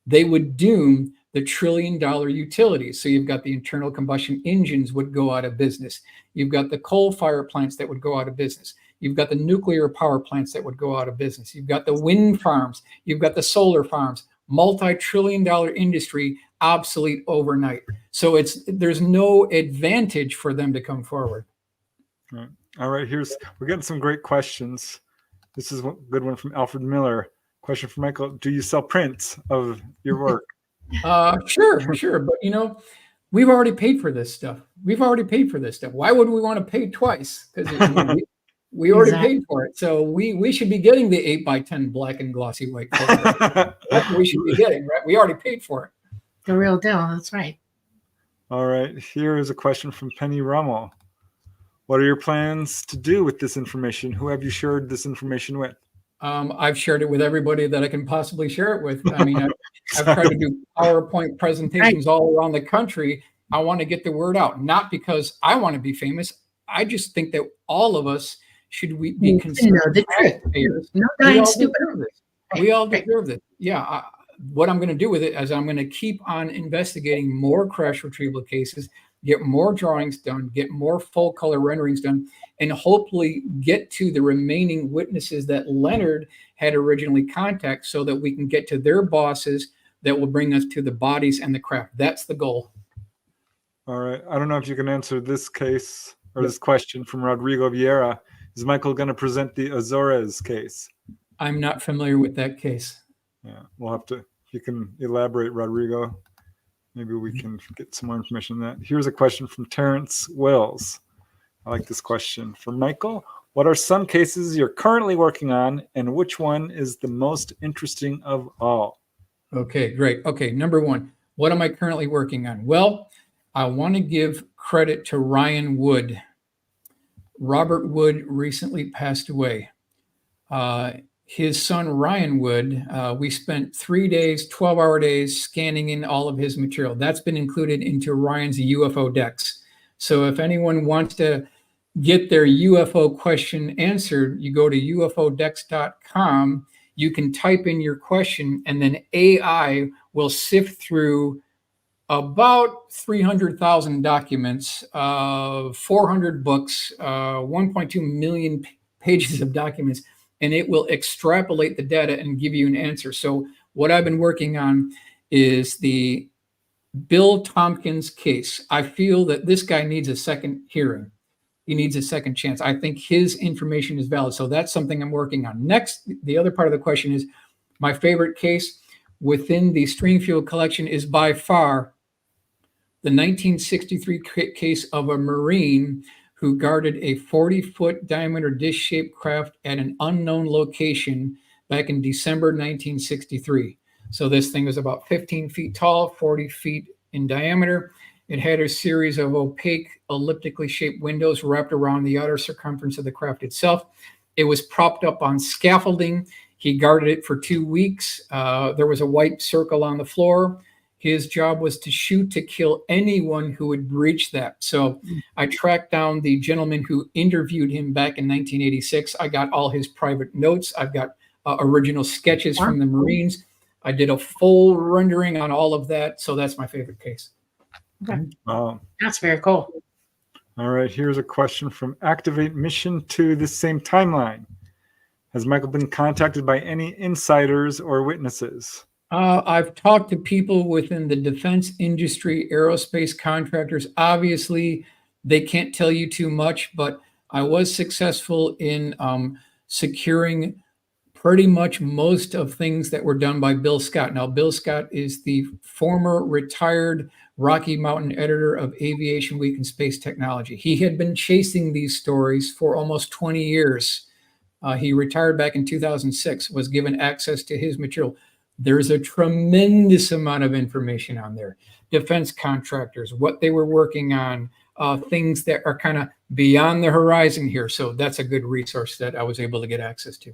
Speaker 3: they would doom the trillion-dollar utilities. So you've got the internal combustion engines would go out of business. You've got the coal fire plants that would go out of business. You've got the nuclear power plants that would go out of business. You've got the wind farms. You've got the solar farms. Multi-trillion-dollar industry, obsolete overnight. So there's no advantage for them to come forward.
Speaker 2: All right, we're getting some great questions. This is a good one from Alfred Miller. Question for Michael: do you sell prints of your work?
Speaker 3: Sure. But we've already paid for this stuff. Why would we want to pay twice? Because we already paid for it. So we should be getting the 8x10 black and glossy white cover. That's what we should be getting, right? We already paid for it.
Speaker 1: The real deal. That's right.
Speaker 2: All right. Here is a question from Penny Rummel. What are your plans to do with this information? Who have you shared this information with?
Speaker 3: I've shared it with everybody that I can possibly share it with. I mean, I've tried to do PowerPoint presentations all around the country. I want to get the word out, not because I want to be famous. I just think that all of us should be considered taxpayers.
Speaker 1: No dying stupid.
Speaker 3: We all deserve this. Yeah. What I'm going to do with it is I'm going to keep on investigating more crash retrieval cases, get more drawings done, get more full color renderings done, and hopefully get to the remaining witnesses that Leonard had originally contacted so that we can get to their bosses that will bring us to the bodies and the craft. That's the goal.
Speaker 2: All right. I don't know if you can answer this case or this question from Rodrigo Vieira. Is Michael going to present the Azores case?
Speaker 3: I'm not familiar with that case.
Speaker 2: Yeah, we'll have to, if you can elaborate, Rodrigo, maybe we can get some more information on that. Here's a question from Terrence Wells. I like this question. For Michael, what are some cases you're currently working on, and which one is the most interesting of all?
Speaker 3: Okay, great. Okay, number one, what am I currently working on? Well, I want to give credit to Ryan Wood. Robert Wood recently passed away. His son, Ryan Wood, we spent 3 days, 12-hour days scanning in all of his material. That's been included into Ryan's UFO decks. So if anyone wants to get their UFO question answered, you go to ufodex.com. You can type in your question, and then AI will sift through about 300,000 documents, 400 books, 1.2 million pages of documents, and it will extrapolate the data and give you an answer. So what I've been working on is the Bill Tompkins case. I feel that this guy needs a second hearing. He needs a second chance. I think his information is valid. So that's something I'm working on. Next, the other part of the question is my favorite case within the Stringfield collection is by far the 1963 case of a Marine who guarded a 40-foot diameter dish-shaped craft at an unknown location back in December 1963. So this thing was about 15 feet tall, 40 feet in diameter. It had a series of opaque, elliptically shaped windows wrapped around the outer circumference of the craft itself. It was propped up on scaffolding. He guarded it for 2 weeks. There was a white circle on the floor. His job was to shoot to kill anyone who would breach that. So I tracked down the gentleman who interviewed him back in 1986. I got all his private notes. I've got original sketches from the Marines. I did a full rendering on all of that. So that's my favorite case.
Speaker 1: Okay.
Speaker 2: Wow.
Speaker 1: That's very cool.
Speaker 2: All right. Here's a question from Activate Mission to the same timeline. Has Michael been contacted by any insiders or witnesses?
Speaker 3: I've talked to people within the defense industry, aerospace contractors. Obviously, they can't tell you too much, but I was successful in securing pretty much most of things that were done by Bill Scott. Now, Bill Scott is the former retired Rocky Mountain editor of Aviation Week and Space Technology. He had been chasing these stories for almost 20 years. He retired back in 2006, was given access to his material. There's a tremendous amount of information on there. defense contractors, what they were working on, things that are kind of beyond the horizon here. So that's a good resource that I was able to get access to.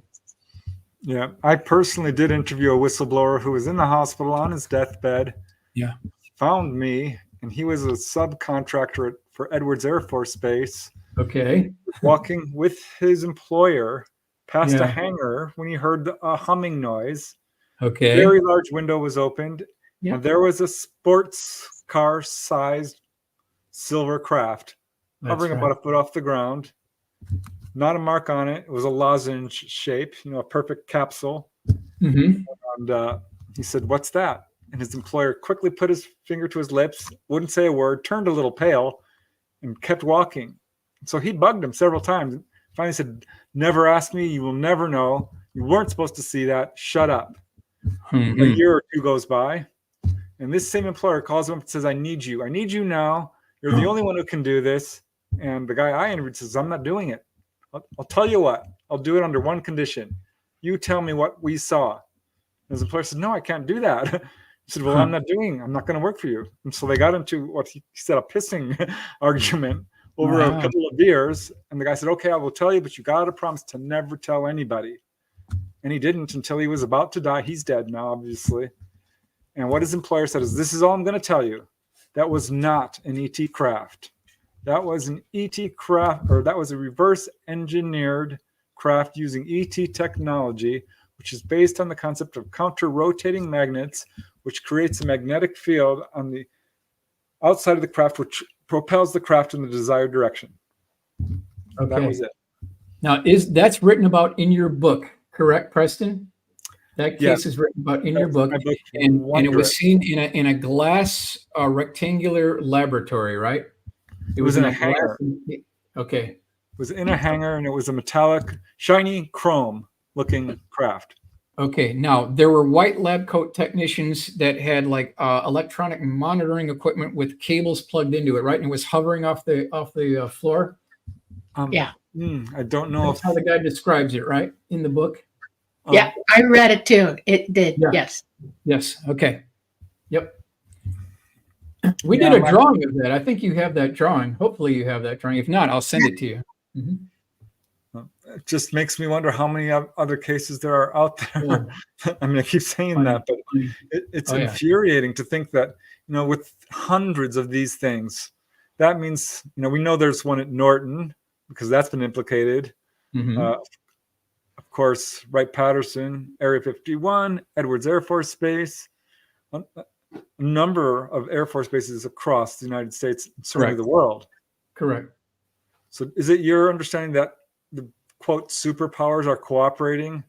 Speaker 2: Yeah, I personally did interview a whistleblower who was in the hospital on his deathbed.
Speaker 3: Yeah.
Speaker 2: Found me, and he was a subcontractor for Edwards Air Force Base.
Speaker 3: Okay.
Speaker 2: Walking with his employer past a
Speaker 3: Yeah.
Speaker 2: hangar when he heard a humming noise.
Speaker 3: Okay.
Speaker 2: Very large window was opened,
Speaker 3: Yeah.
Speaker 2: and there was a sports car-sized silver craft hovering about a foot off the ground. Not a mark on it. It was a lozenge shape, a perfect capsule.
Speaker 3: Mm-hmm.
Speaker 2: And he said, "What's that?" And his employer quickly put his finger to his lips, wouldn't say a word, turned a little pale, and kept walking. So he bugged him several times. Finally said, "Never ask me. You will never know. You weren't supposed to see that. Shut up."
Speaker 3: Mm-hmm.
Speaker 2: A year or two goes by, and this same employer calls him up and says, "I need you. I need you now. You're the only one who can do this." And the guy I interviewed says, "I'm not doing it. I'll tell you what. I'll do it under one condition. You tell me what we saw." And his employer said, "No, I can't do that." He said, "Well, I'm not going to work for you." And so they got into what he said, a pissing argument over a couple of beers. And the guy said, "Okay, I will tell you, but you got to promise to never tell anybody." And he didn't until he was about to die. He's dead now, obviously. And what his employer said is, "This is all I'm going to tell you. That was not an ET craft. That was an ET craft, or that was a reverse engineered craft using ET technology, which is based on the concept of counter-rotating magnets, which creates a magnetic field on the outside of the craft, which propels the craft in the desired direction."
Speaker 3: Okay.
Speaker 2: That was it.
Speaker 3: Now, that's written about in your book, correct, Preston? That case is written about in your book, and it was seen in a glass rectangular laboratory, right?
Speaker 2: It was in a hangar.
Speaker 3: Okay.
Speaker 2: It was in a hangar, and it was a metallic, shiny chrome-looking craft.
Speaker 3: Okay. Now, there were white lab coat technicians that had like electronic monitoring equipment with cables plugged into it, right? And it was hovering off the floor.
Speaker 1: Yeah.
Speaker 2: I don't know
Speaker 3: That's how the guy describes it, right, in the book.
Speaker 1: Yeah, I read it too. It did.
Speaker 3: Yeah.
Speaker 1: Yes.
Speaker 3: Yes. Okay. Yep. We did a drawing of that. I think you have that drawing. Hopefully you have that drawing. If not, I'll send it to you. Mm-hmm.
Speaker 2: It just makes me wonder how many other cases there are out there. Yeah. I mean, I keep saying that, but it's infuriating to think that, with hundreds of these things, that means, we know there's one at Norton because that's been implicated.
Speaker 3: Mm-hmm.
Speaker 2: Of course, Wright-Patterson, Area 51, Edwards Air Force Base, a number of Air Force bases across the United States, and certainly the world.
Speaker 3: Correct.
Speaker 2: So is it your understanding that the, quote, superpowers are cooperating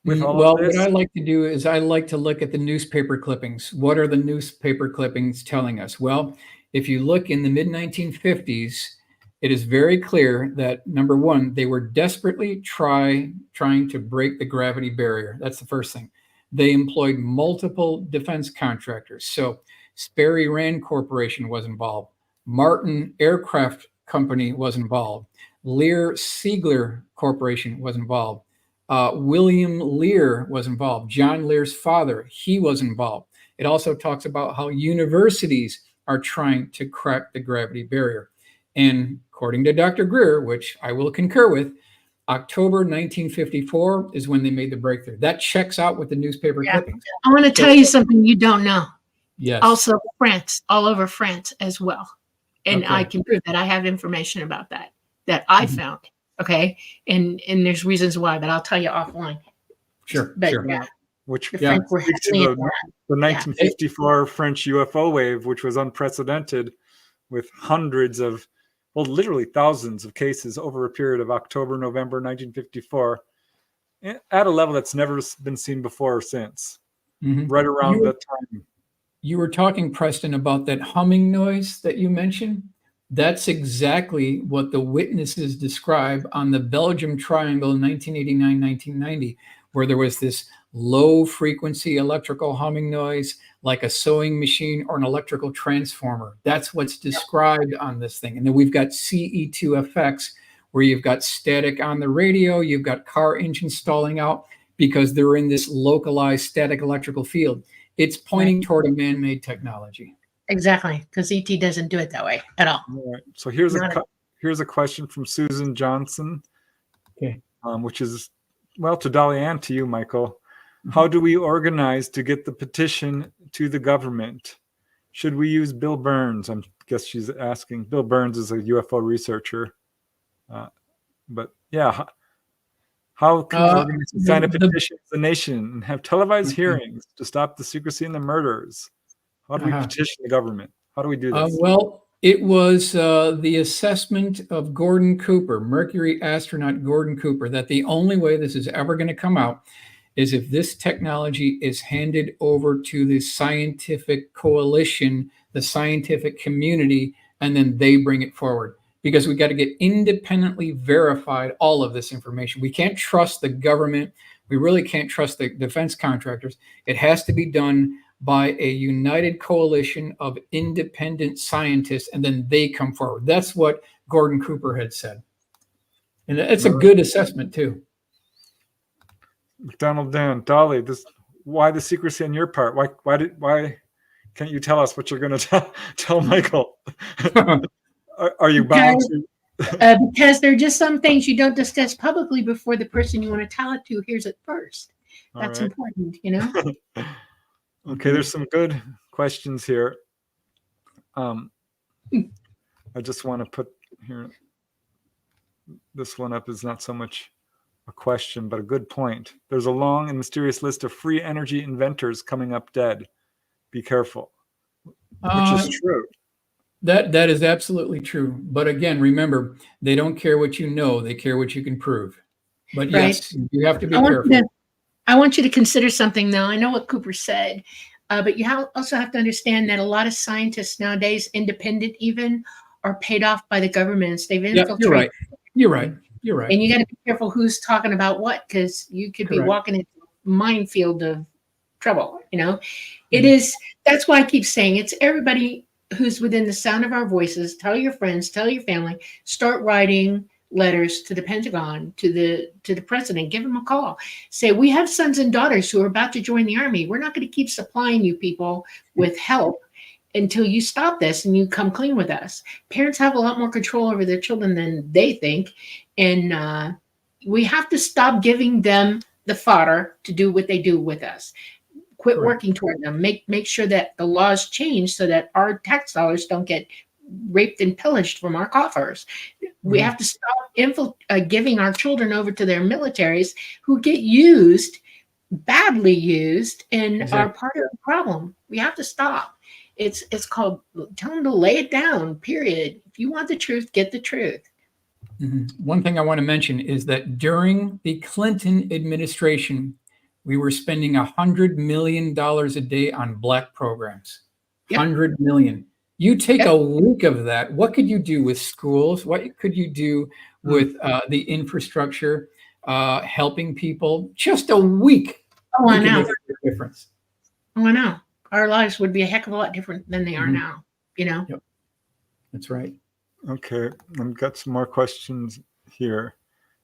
Speaker 2: with all of this?
Speaker 3: What I like to do is I like to look at the newspaper clippings. What are the newspaper clippings telling us? Well, if you look in the mid-1950s, it is very clear that, number one, they were desperately trying to break the gravity barrier. That's the first thing. They employed multiple defense contractors. So Sperry Rand Corporation was involved. Martin Aircraft Company was involved. Lear Siegler Corporation was involved. William Lear was involved. John Lear's father, he was involved. It also talks about how universities are trying to crack the gravity barrier. And according to Dr. Greer, which I will concur with, October 1954 is when they made the breakthrough. That checks out with the newspaper clippings.
Speaker 1: I want to tell you something you don't know.
Speaker 3: Yes.
Speaker 1: Also, France, all over France as well. And I can prove that. I have information about that I found. Okay. And there's reasons why, but I'll tell you offline.
Speaker 3: Sure.
Speaker 1: But
Speaker 3: sure.
Speaker 1: yeah.
Speaker 2: Which
Speaker 1: French were
Speaker 2: speaks to the 1954 French UFO wave, which was unprecedented, with hundreds of, well, literally thousands of cases over a period of October, November 1954, at a level that's never been seen before or since.
Speaker 3: Mm-hmm.
Speaker 2: Right around that time.
Speaker 3: You were talking, Preston, about that humming noise that you mentioned. That's exactly what the witnesses describe on the Belgium Triangle in 1989-1990, where there was this low frequency electrical humming noise, like a sewing machine or an electrical transformer. That's what's described on this thing. And then we've got CE2 effects, where you've got static on the radio, you've got car engines stalling out because they're in this localized static electrical field. it's pointing toward a man-made technology.
Speaker 1: Exactly, because ET doesn't do it that way at all.
Speaker 2: All right. So here's
Speaker 1: Not
Speaker 2: a question from Susan Johnson,
Speaker 3: Okay.
Speaker 2: which is, well, to Dolly and to you, Michael. How do we organize to get the petition to the government? Should we use Bill Burns? I guess she's asking. Bill Burns is a UFO researcher. But yeah, how can we organize to sign a petition to the nation and have televised hearings to stop the secrecy and the murders? How do we petition the government? How do we do this?
Speaker 3: Well, it was the assessment of Gordon Cooper, Mercury astronaut Gordon Cooper, that the only way this is ever going to come out is if this technology is handed over to the scientific coalition, the scientific community, and then they bring it forward. Because we got to get independently verified all of this information. We can't trust the government. We really can't trust the defense contractors. It has to be done by a united coalition of independent scientists, and then they come forward. That's what Gordon Cooper had said. And it's a good assessment too.
Speaker 2: McDonald Dan, Dolly, why the secrecy on your part? Why can't you tell us what you're going to tell Michael? Are you bound to?
Speaker 1: Because there are just some things you don't discuss publicly before the person you want to tell it to hears it first. That's important, you know?
Speaker 2: Okay, there's some good questions here. I just want to put here, this one up is not so much a question, but a good point. There's a long and mysterious list of free energy inventors coming up dead. Be careful. Which is true.
Speaker 3: That is absolutely true. But again, remember, they don't care what you know, they care what you can prove. But yes, you have to be careful.
Speaker 1: I want you to consider something, though. I know what Cooper said, but you also have to understand that a lot of scientists nowadays, independent even, are paid off by the governments. They've infiltrated.
Speaker 3: You're right.
Speaker 1: And you got to be careful who's talking about what, because you could be walking into a minefield of trouble. You know, it is. That's why I keep saying it's everybody who's within the sound of our voices. Tell your friends, tell your family, start writing letters to the Pentagon, to the president, give him a call. Say, we have sons and daughters who are about to join the army. We're not going to keep supplying you people with help until you stop this and you come clean with us. Parents have a lot more control over their children than they think. And we have to stop giving them the fodder to do what they do with us. Quit working toward them. Make sure that the laws change so that our tax dollars don't get raped and pillaged from our coffers. We have to stop giving our children over to their militaries who get used, badly used, and are part of the problem. We have to stop. It's called, tell them to lay it down, period. If you want the truth, get the truth.
Speaker 3: One thing I want to mention is that during the Clinton administration, we were spending $100 million a day on black programs. $100 million. You take a week of that. What could you do with schools? What could you do with the infrastructure, helping people? Just a week.
Speaker 1: Oh, I know.
Speaker 3: Make a difference.
Speaker 1: Oh, I know. Our lives would be a heck of a lot different than they are now. You know.
Speaker 3: Yep. That's right.
Speaker 2: Okay, I've got some more questions here.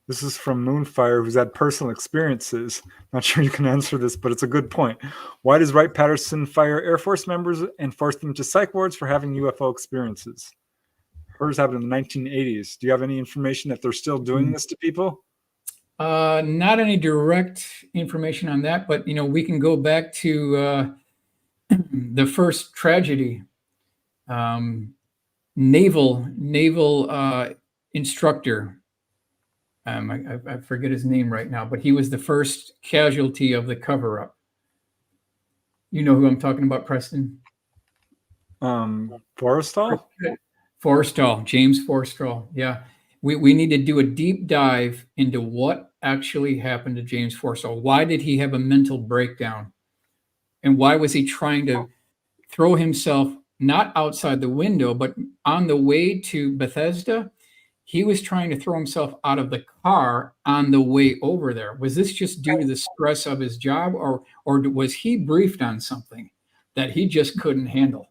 Speaker 2: This is from Moonfire, who's had personal experiences. Not sure you can answer this, but it's a good point. Why does Wright-Patterson fire Air Force members and force them to psych wards for having UFO experiences? Hers happened in the 1980s. Do you have any information that they're still doing this to people?
Speaker 3: Not any direct information on that, but we can go back to the first tragedy. Naval instructor. I forget his name right now, but he was the first casualty of the cover-up. You know who I'm talking about, Preston?
Speaker 2: Forrestal?
Speaker 3: Forrestal, James Forrestal. Yeah. We need to do a deep dive into what actually happened to James Forrestal. Why did he have a mental breakdown? And why was he trying to throw himself not outside the window, but on the way to Bethesda? He was trying to throw himself out of the car on the way over there. Was this just due to the stress of his job, or was he briefed on something that he just couldn't handle?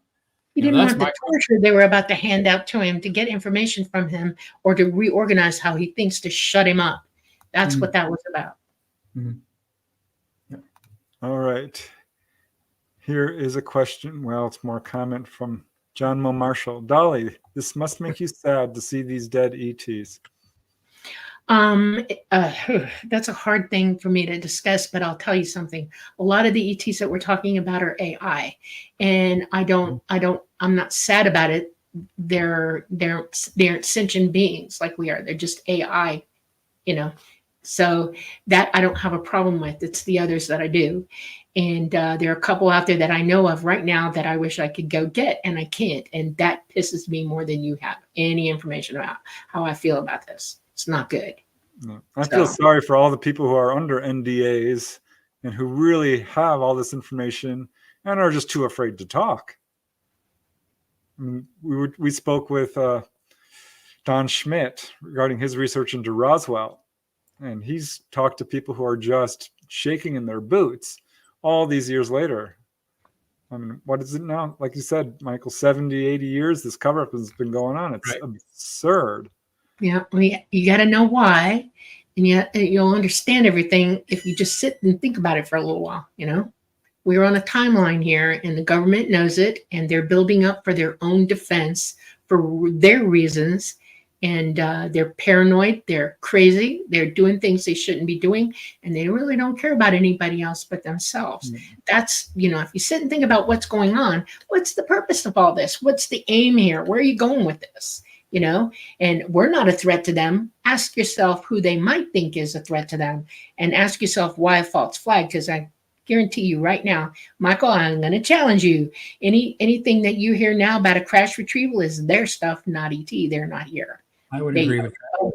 Speaker 1: He didn't want the torture they were about to hand out to him to get information from him or to reorganize how he thinks to shut him up. That's what that was about.
Speaker 2: All right. Here is a question. Well, it's more a comment from John Mo Marshall. Dolly, this must make you sad to see these dead ETs.
Speaker 1: That's a hard thing for me to discuss, but I'll tell you something. A lot of the ETs that we're talking about are AI, and I'm not sad about it. They're sentient beings like we are. They're just AI, So that I don't have a problem with. It's the others that I do. And there are a couple out there that I know of right now that I wish I could go get, and I can't. And that pisses me more than you have any information about how I feel about this. It's not good.
Speaker 2: No. I feel sorry for all the people who are under NDAs and who really have all this information and are just too afraid to talk. I mean, we spoke with Don Schmidt regarding his research into Roswell, and he's talked to people who are just shaking in their boots all these years later. I mean, what is it now? Like you said, Michael, 70, 80 years this cover-up has been going on. It's absurd.
Speaker 1: Yeah, you got to know why, and you'll understand everything if you just sit and think about it for a little while. We're on a timeline here, and the government knows it, and they're building up for their own defense for their reasons, and they're paranoid, they're crazy, they're doing things they shouldn't be doing, and they really don't care about anybody else but themselves. That's, if you sit and think about what's going on, what's the purpose of all this? What's the aim here? Where are you going with this? And we're not a threat to them. Ask yourself who they might think is a threat to them, and ask yourself why a false flag. Because I guarantee you right now, Michael, I'm going to challenge you. Anything that you hear now about a crash retrieval is their stuff, not ET. They're not here.
Speaker 3: I would agree with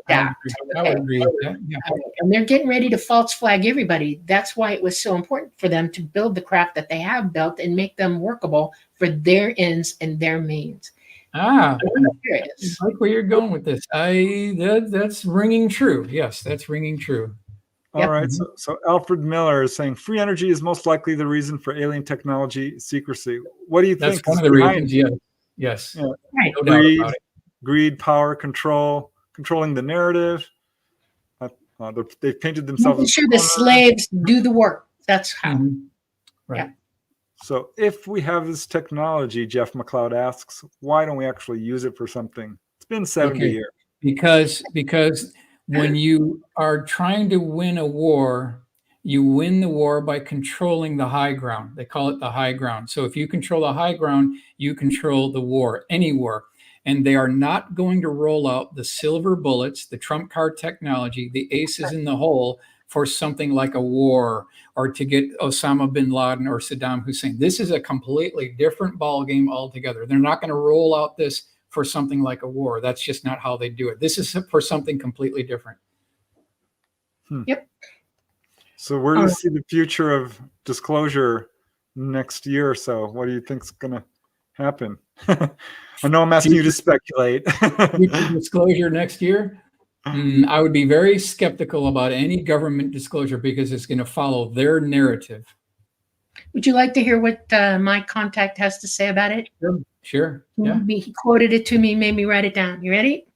Speaker 3: that. I would agree with that. Yeah.
Speaker 1: And they're getting ready to false flag everybody. That's why it was so important for them to build the craft that they have built and make them workable for their ends and their means.
Speaker 3: I like where you're going with this. That's ringing true. Yes, that's ringing true.
Speaker 2: All right. So Alfred Miller is saying free energy is most likely the reason for alien technology secrecy. What do you think?
Speaker 3: That's one of the reasons. Yes.
Speaker 2: Yeah.
Speaker 1: Right.
Speaker 3: No
Speaker 2: Greed, power, controlling the narrative. They've painted themselves.
Speaker 1: Making sure the slaves do the work. That's how.
Speaker 3: Right.
Speaker 1: Yeah.
Speaker 2: So if we have this technology, Jeff McLeod asks, why don't we actually use it for something? It's been 70 years.
Speaker 3: Because when you are trying to win a war, you win the war by controlling the high ground. They call it the high ground. So if you control the high ground, you control the war, any war. And they are not going to roll out the silver bullets, the trump card technology, the aces in the hole for something like a war or to get Osama bin Laden or Saddam Hussein. This is a completely different ballgame altogether. They're not going to roll out this for something like a war. That's just not how they do it. This is for something completely different.
Speaker 1: Yep.
Speaker 2: So where do you see the future of disclosure next year or so? What do you think is going to happen? I know I'm asking you to speculate.
Speaker 3: Disclosure next year? I would be very skeptical about any government disclosure because it's going to follow their narrative.
Speaker 1: Would you like to hear what my contact has to say about it?
Speaker 3: Sure. Yeah.
Speaker 1: He quoted it to me, made me write it down. You ready?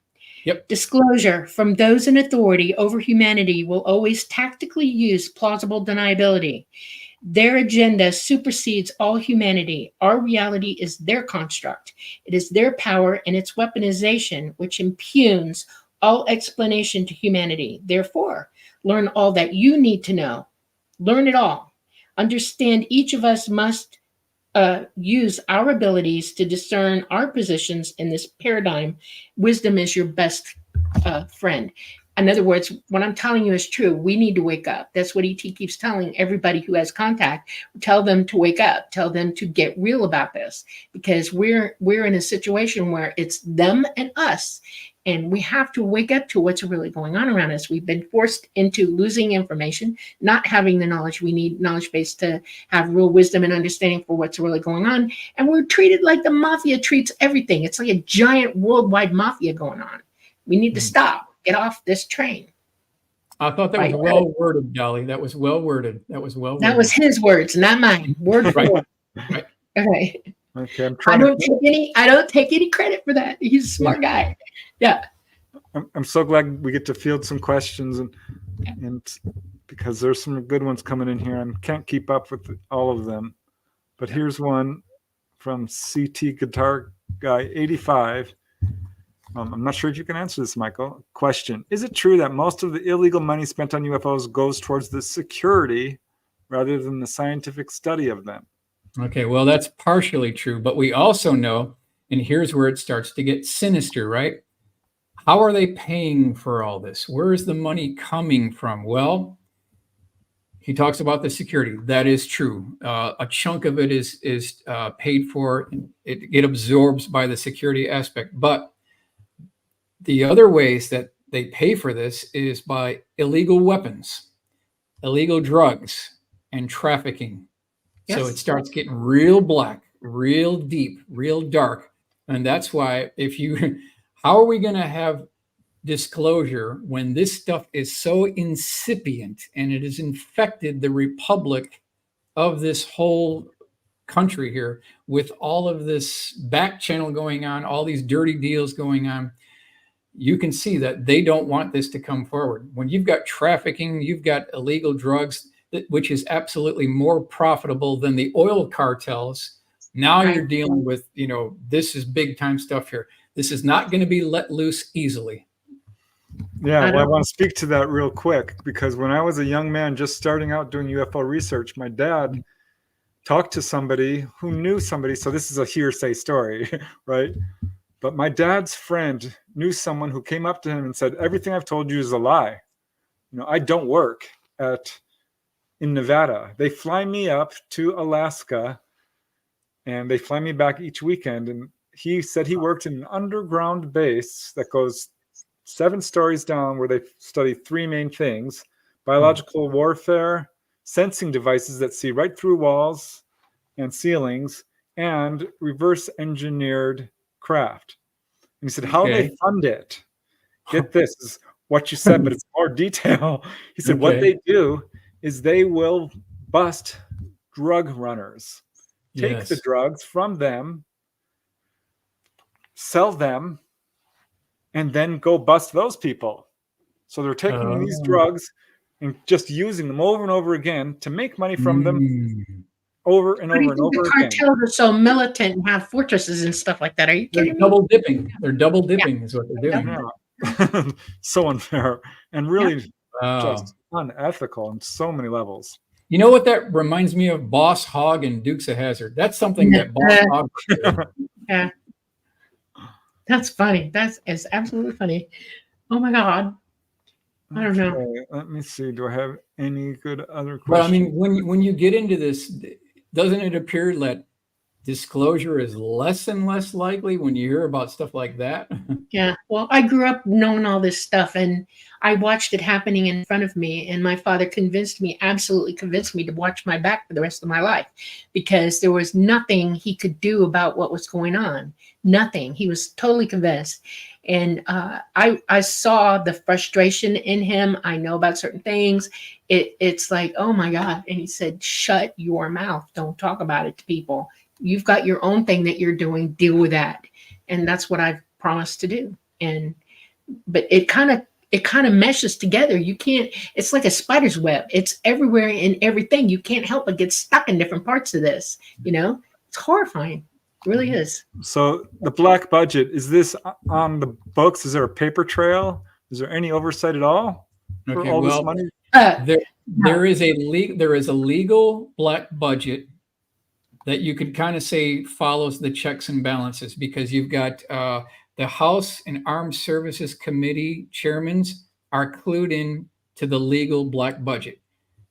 Speaker 3: Yep.
Speaker 1: Disclosure from those in authority over humanity will always tactically use plausible deniability. Their agenda supersedes all humanity. Our reality is their construct. It is their power and its weaponization, which impugns all explanation to humanity. Therefore, learn all that you need to know. Learn it all. Understand each of us must use our abilities to discern our positions in this paradigm. Wisdom is your best friend. In other words, what I'm telling you is true. We need to wake up. That's what ET keeps telling everybody who has contact. Tell them to wake up. Tell them to get real about this, because we're in a situation where it's them and us. And we have to wake up to what's really going on around us. We've been forced into losing information, not having the knowledge we need, knowledge base to have real wisdom and understanding for what's really going on. And we're treated like the mafia treats everything. It's like a giant worldwide mafia going on. We need to stop. Get off this train.
Speaker 3: I thought that was well worded, Dolly. That was well worded. That was his
Speaker 1: words, not mine. Word for word.
Speaker 3: Right.
Speaker 1: Okay.
Speaker 2: Okay.
Speaker 1: I don't take any credit for that. He's a smart guy. Yeah.
Speaker 2: I'm so glad we get to field some questions and because there's some good ones coming in here. I can't keep up with all of them. But here's one from CT Guitar Guy 85. I'm not sure if you can answer this, Michael. Question: is it true that most of the illegal money spent on UFOs goes towards the security rather than the scientific study of them?
Speaker 3: Okay, well, that's partially true, but we also know, and here's where it starts to get sinister, right? How are they paying for all this? Where is the money coming from? Well, he talks about the security. That is true. A chunk of it is paid for. It absorbs by the security aspect. But the other ways that they pay for this is by illegal weapons, illegal drugs, and trafficking. So
Speaker 1: Yes.
Speaker 3: it starts getting real black, real deep, real dark. And that's why how are we going to have disclosure when this stuff is so incipient and it has infected the republic of this whole country here with all of this back channel going on, all these dirty deals going on? You can see that they don't want this to come forward. When you've got trafficking, you've got illegal drugs, which is absolutely more profitable than the oil cartels. Now you're dealing with, this is big time stuff here. This is not going to be let loose easily.
Speaker 2: Yeah, well, I want to speak to that real quick, because when I was a young man just starting out doing UFO research, my dad talked to somebody who knew somebody. So this is a hearsay story, right? But my dad's friend knew someone who came up to him and said, everything I've told you is a lie. I don't work in Nevada. They fly me up to Alaska and they fly me back each weekend. And he said he worked in an underground base that goes 7 stories down, where they study 3 main things: biological warfare, sensing devices that see right through walls and ceilings, and reverse engineered craft. And he said, how they fund it. Get this, is what you said, but it's more detail. He said, what they do is they will bust drug runners, take the drugs from them, sell them, and then go bust those people. So they're taking these drugs and just using them over and over again to make money from them over and over and over again.
Speaker 1: The cartels are so militant and have fortresses and stuff like that. Are you kidding me?
Speaker 3: Double dipping. They're double dipping is what they're doing.
Speaker 2: Yeah. So unfair and really just unethical on so many levels.
Speaker 3: You know what that reminds me of? Boss Hogg and Dukes of Hazzard. That's something that Boss Hogg would do.
Speaker 1: Yeah. That's funny. That is absolutely funny. Oh my God. I don't know.
Speaker 2: Let me see. Do I have any good other questions?
Speaker 3: But I mean, when you get into this, doesn't it appear that disclosure is less and less likely when you hear about stuff like that?
Speaker 1: Yeah. Well, I grew up knowing all this stuff, and I watched it happening in front of me. And my father absolutely convinced me to watch my back for the rest of my life, because there was nothing he could do about what was going on. Nothing. He was totally convinced. And I saw the frustration in him. I know about certain things. It's like, oh my God. And he said, shut your mouth. Don't talk about it to people. You've got your own thing that you're doing. Deal with that. And that's what I've promised to do. But it kind of meshes together. You can't, it's like a spider's web. It's everywhere in everything. You can't help but get stuck in different parts of this. It's horrifying. It really is.
Speaker 2: So the black budget, is this on the books? Is there a paper trail? Is there any oversight at all for all this money?
Speaker 3: There is a legal black budget that you could kind of say follows the checks and balances, because you've got the House and Armed Services Committee chairmen are clued in to the legal black budget,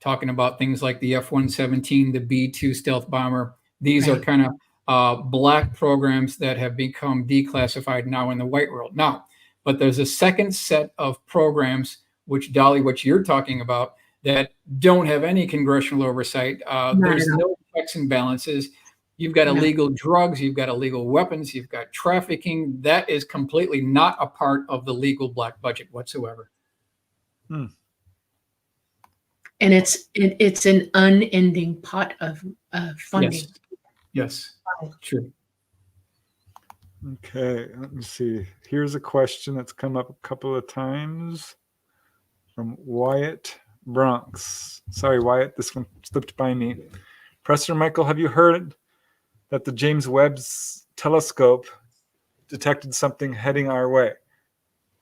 Speaker 3: talking about things like the F-117, the B-2 stealth bomber. These are kind of black programs that have become declassified now in the white world. Now, but there's a second set of programs, which, Dolly, what you're talking about, that don't have any congressional oversight. There's no checks and balances. You've got illegal drugs, you've got illegal weapons, you've got trafficking. That is completely not a part of the legal black budget whatsoever.
Speaker 1: And it's an unending pot of funding.
Speaker 3: Yes, true.
Speaker 2: Okay, let me see. Here's a question that's come up a couple of times from Wyatt Bronx. Sorry, Wyatt, this one slipped by me. Preston, Michael, have you heard that the James Webb's telescope detected something heading our way?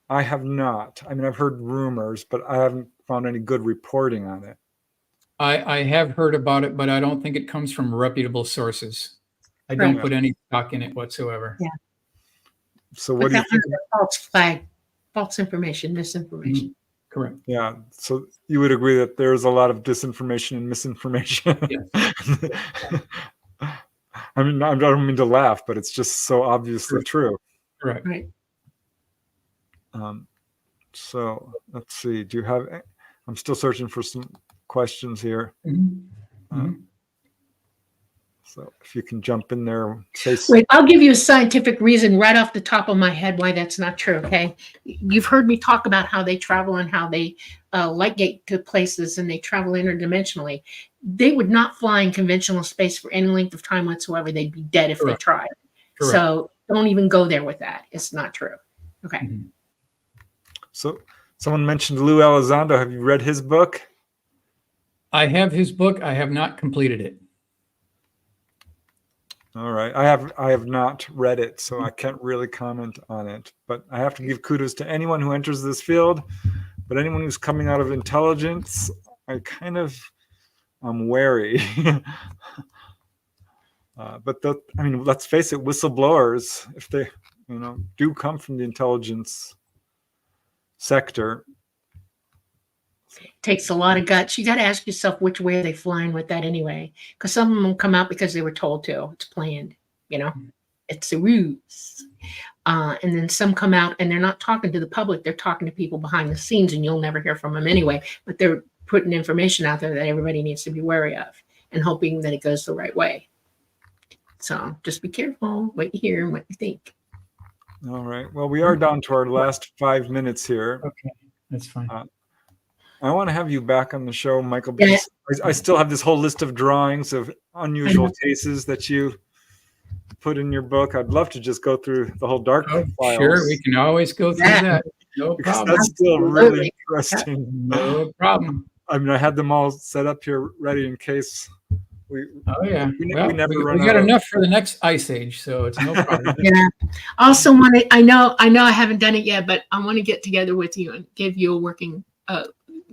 Speaker 2: I have not. I mean, I've heard rumors, but I haven't found any good reporting on it.
Speaker 3: I have heard about it, but I don't think it comes from reputable sources. I don't put any stock in it whatsoever.
Speaker 1: Yeah.
Speaker 2: So what do you think?
Speaker 1: False flag, false information, misinformation.
Speaker 3: Mm-hmm. Correct.
Speaker 2: Yeah. So you would agree that there's a lot of disinformation and misinformation.
Speaker 3: Yes.
Speaker 2: I mean, I don't mean to laugh, but it's just so obviously true.
Speaker 3: Correct.
Speaker 1: Right.
Speaker 2: So let's see. Do you have? I'm still searching for some questions here.
Speaker 3: Mm-hmm. Mm-hmm.
Speaker 2: So if you can jump in there, say.
Speaker 1: Wait, I'll give you a scientific reason right off the top of my head why that's not true. Okay, you've heard me talk about how they travel and how they light gate to places and they travel interdimensionally. They would not fly in conventional space for any length of time whatsoever. They'd be dead if they tried. Correct. So don't even go there with that. It's not true. Okay.
Speaker 3: Mm-hmm.
Speaker 2: So someone mentioned Lou Elizondo. Have you read his book?
Speaker 3: I have his book. I have not completed it.
Speaker 2: All right. I have not read it, so I can't really comment on it. But I have to give kudos to anyone who enters this field. But anyone who's coming out of intelligence, I'm wary. But I mean, let's face it, whistleblowers, if they, do come from the intelligence sector.
Speaker 1: Takes a lot of guts. You got to ask yourself which way are they flying with that anyway, because some of them come out because they were told to. It's planned, it's a ruse. And then some come out and they're not talking to the public. They're talking to people behind the scenes, and you'll never hear from them anyway. But they're putting information out there that everybody needs to be wary of and hoping that it goes the right way. So just be careful what you hear and what you think.
Speaker 2: All right. Well, we are down to our last 5 minutes here.
Speaker 3: Okay, that's fine.
Speaker 2: I want to have you back on the show, Michael, because I still have this whole list of drawings of unusual cases that you put in your book. I'd love to just go through the whole dark files.
Speaker 3: Sure, we can always go through that. No problem.
Speaker 2: That's still really interesting.
Speaker 3: No problem.
Speaker 2: I mean, I had them all set up here ready in case we
Speaker 3: got enough for the next ice age, so it's no problem.
Speaker 1: Yeah. Also I know I haven't done it yet, but I want to get together with you and give you a working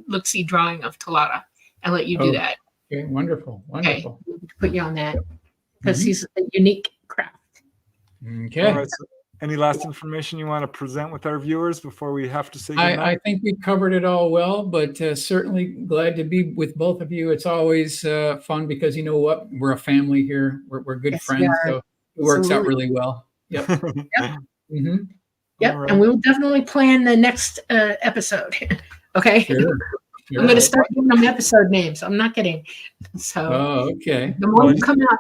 Speaker 1: look-see drawing of Talata and let you do that.
Speaker 3: Okay, wonderful.
Speaker 1: Okay. Put you on that because he's a unique craft.
Speaker 3: Okay.
Speaker 2: All right, so any last information you want to present with our viewers before we have to say goodnight?
Speaker 3: I think we covered it all well, but certainly glad to be with both of you. It's always fun because you know what? We're a family here. We're good friends, so it works out really well. Yep.
Speaker 1: Yep.
Speaker 3: Mm-hmm.
Speaker 1: Yep. Right. And we'll definitely plan the next episode. Okay.
Speaker 3: Sure.
Speaker 1: I'm going to start giving them episode names. I'm not kidding. So
Speaker 3: okay.
Speaker 1: The more you come out,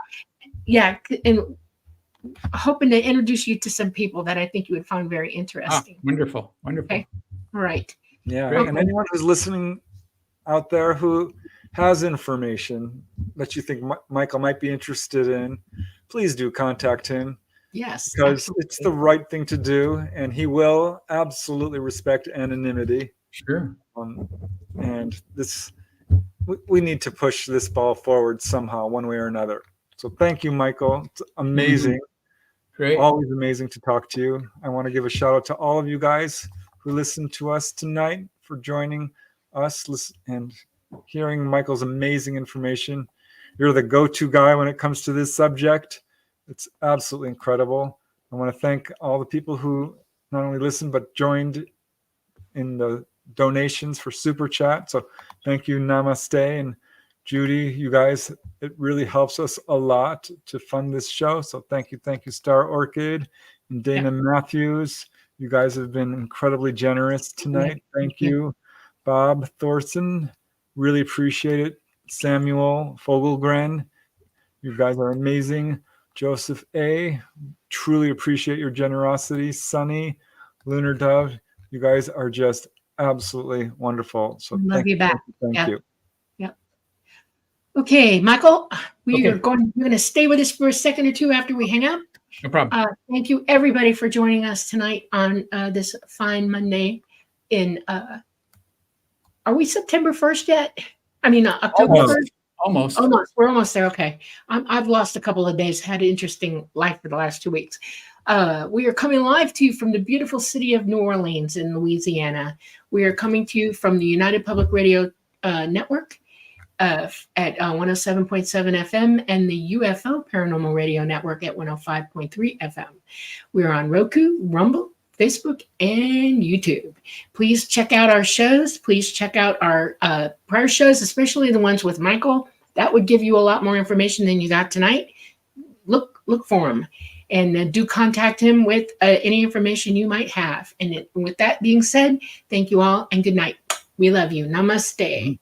Speaker 1: and hoping to introduce you to some people that I think you would find very interesting.
Speaker 3: Wonderful.
Speaker 1: Okay. All right.
Speaker 2: Yeah.
Speaker 3: Great.
Speaker 2: And anyone who's listening out there who has information that you think Michael might be interested in, please do contact him.
Speaker 1: Yes.
Speaker 2: Because
Speaker 1: absolutely.
Speaker 2: it's the right thing to do, and he will absolutely respect anonymity.
Speaker 3: Sure.
Speaker 2: And we need to push this ball forward somehow, one way or another. So thank you, Michael. It's amazing.
Speaker 3: Mm-hmm. Great.
Speaker 2: Always amazing to talk to you. I want to give a shout out to all of you guys who listened to us tonight for joining us and hearing Michael's amazing information. You're the go-to guy when it comes to this subject. It's absolutely incredible. I want to thank all the people who not only listened, but joined in the donations for Super Chat. So thank you, Namaste and Judy. You guys, it really helps us a lot to fund this show. So thank you, Star Orchid and Dana Matthews. You guys have been incredibly generous tonight. Thank you, Bob Thorson. Really appreciate it. Samuel Fogelgren. You guys are amazing. Joseph A. Truly appreciate your generosity. Sunny, Lunar Dove. You guys are just absolutely wonderful. So
Speaker 1: love you back.
Speaker 2: Thank you.
Speaker 1: Yep. Okay, Michael, you're going to stay with us for a second or two after we hang out.
Speaker 3: No problem.
Speaker 1: Thank you, everybody, for joining us tonight on this fine Monday. Are we September 1st yet? I mean, October 1st?
Speaker 3: Almost.
Speaker 1: Almost. We're almost there. Okay. I've lost a couple of days, had an interesting life for the last 2 weeks. We are coming live to you from the beautiful city of New Orleans in Louisiana. We are coming to you from the United Public Radio Network at 107.7 FM and the UFO Paranormal Radio Network at 105.3 FM. We're on Roku, Rumble, Facebook, and YouTube. Please check out our shows. Please check out our prior shows, especially the ones with Michael. That would give you a lot more information than you got tonight. Look for them, and do contact him with any information you might have. And with that being said, thank you all and good night. We love you. Namaste.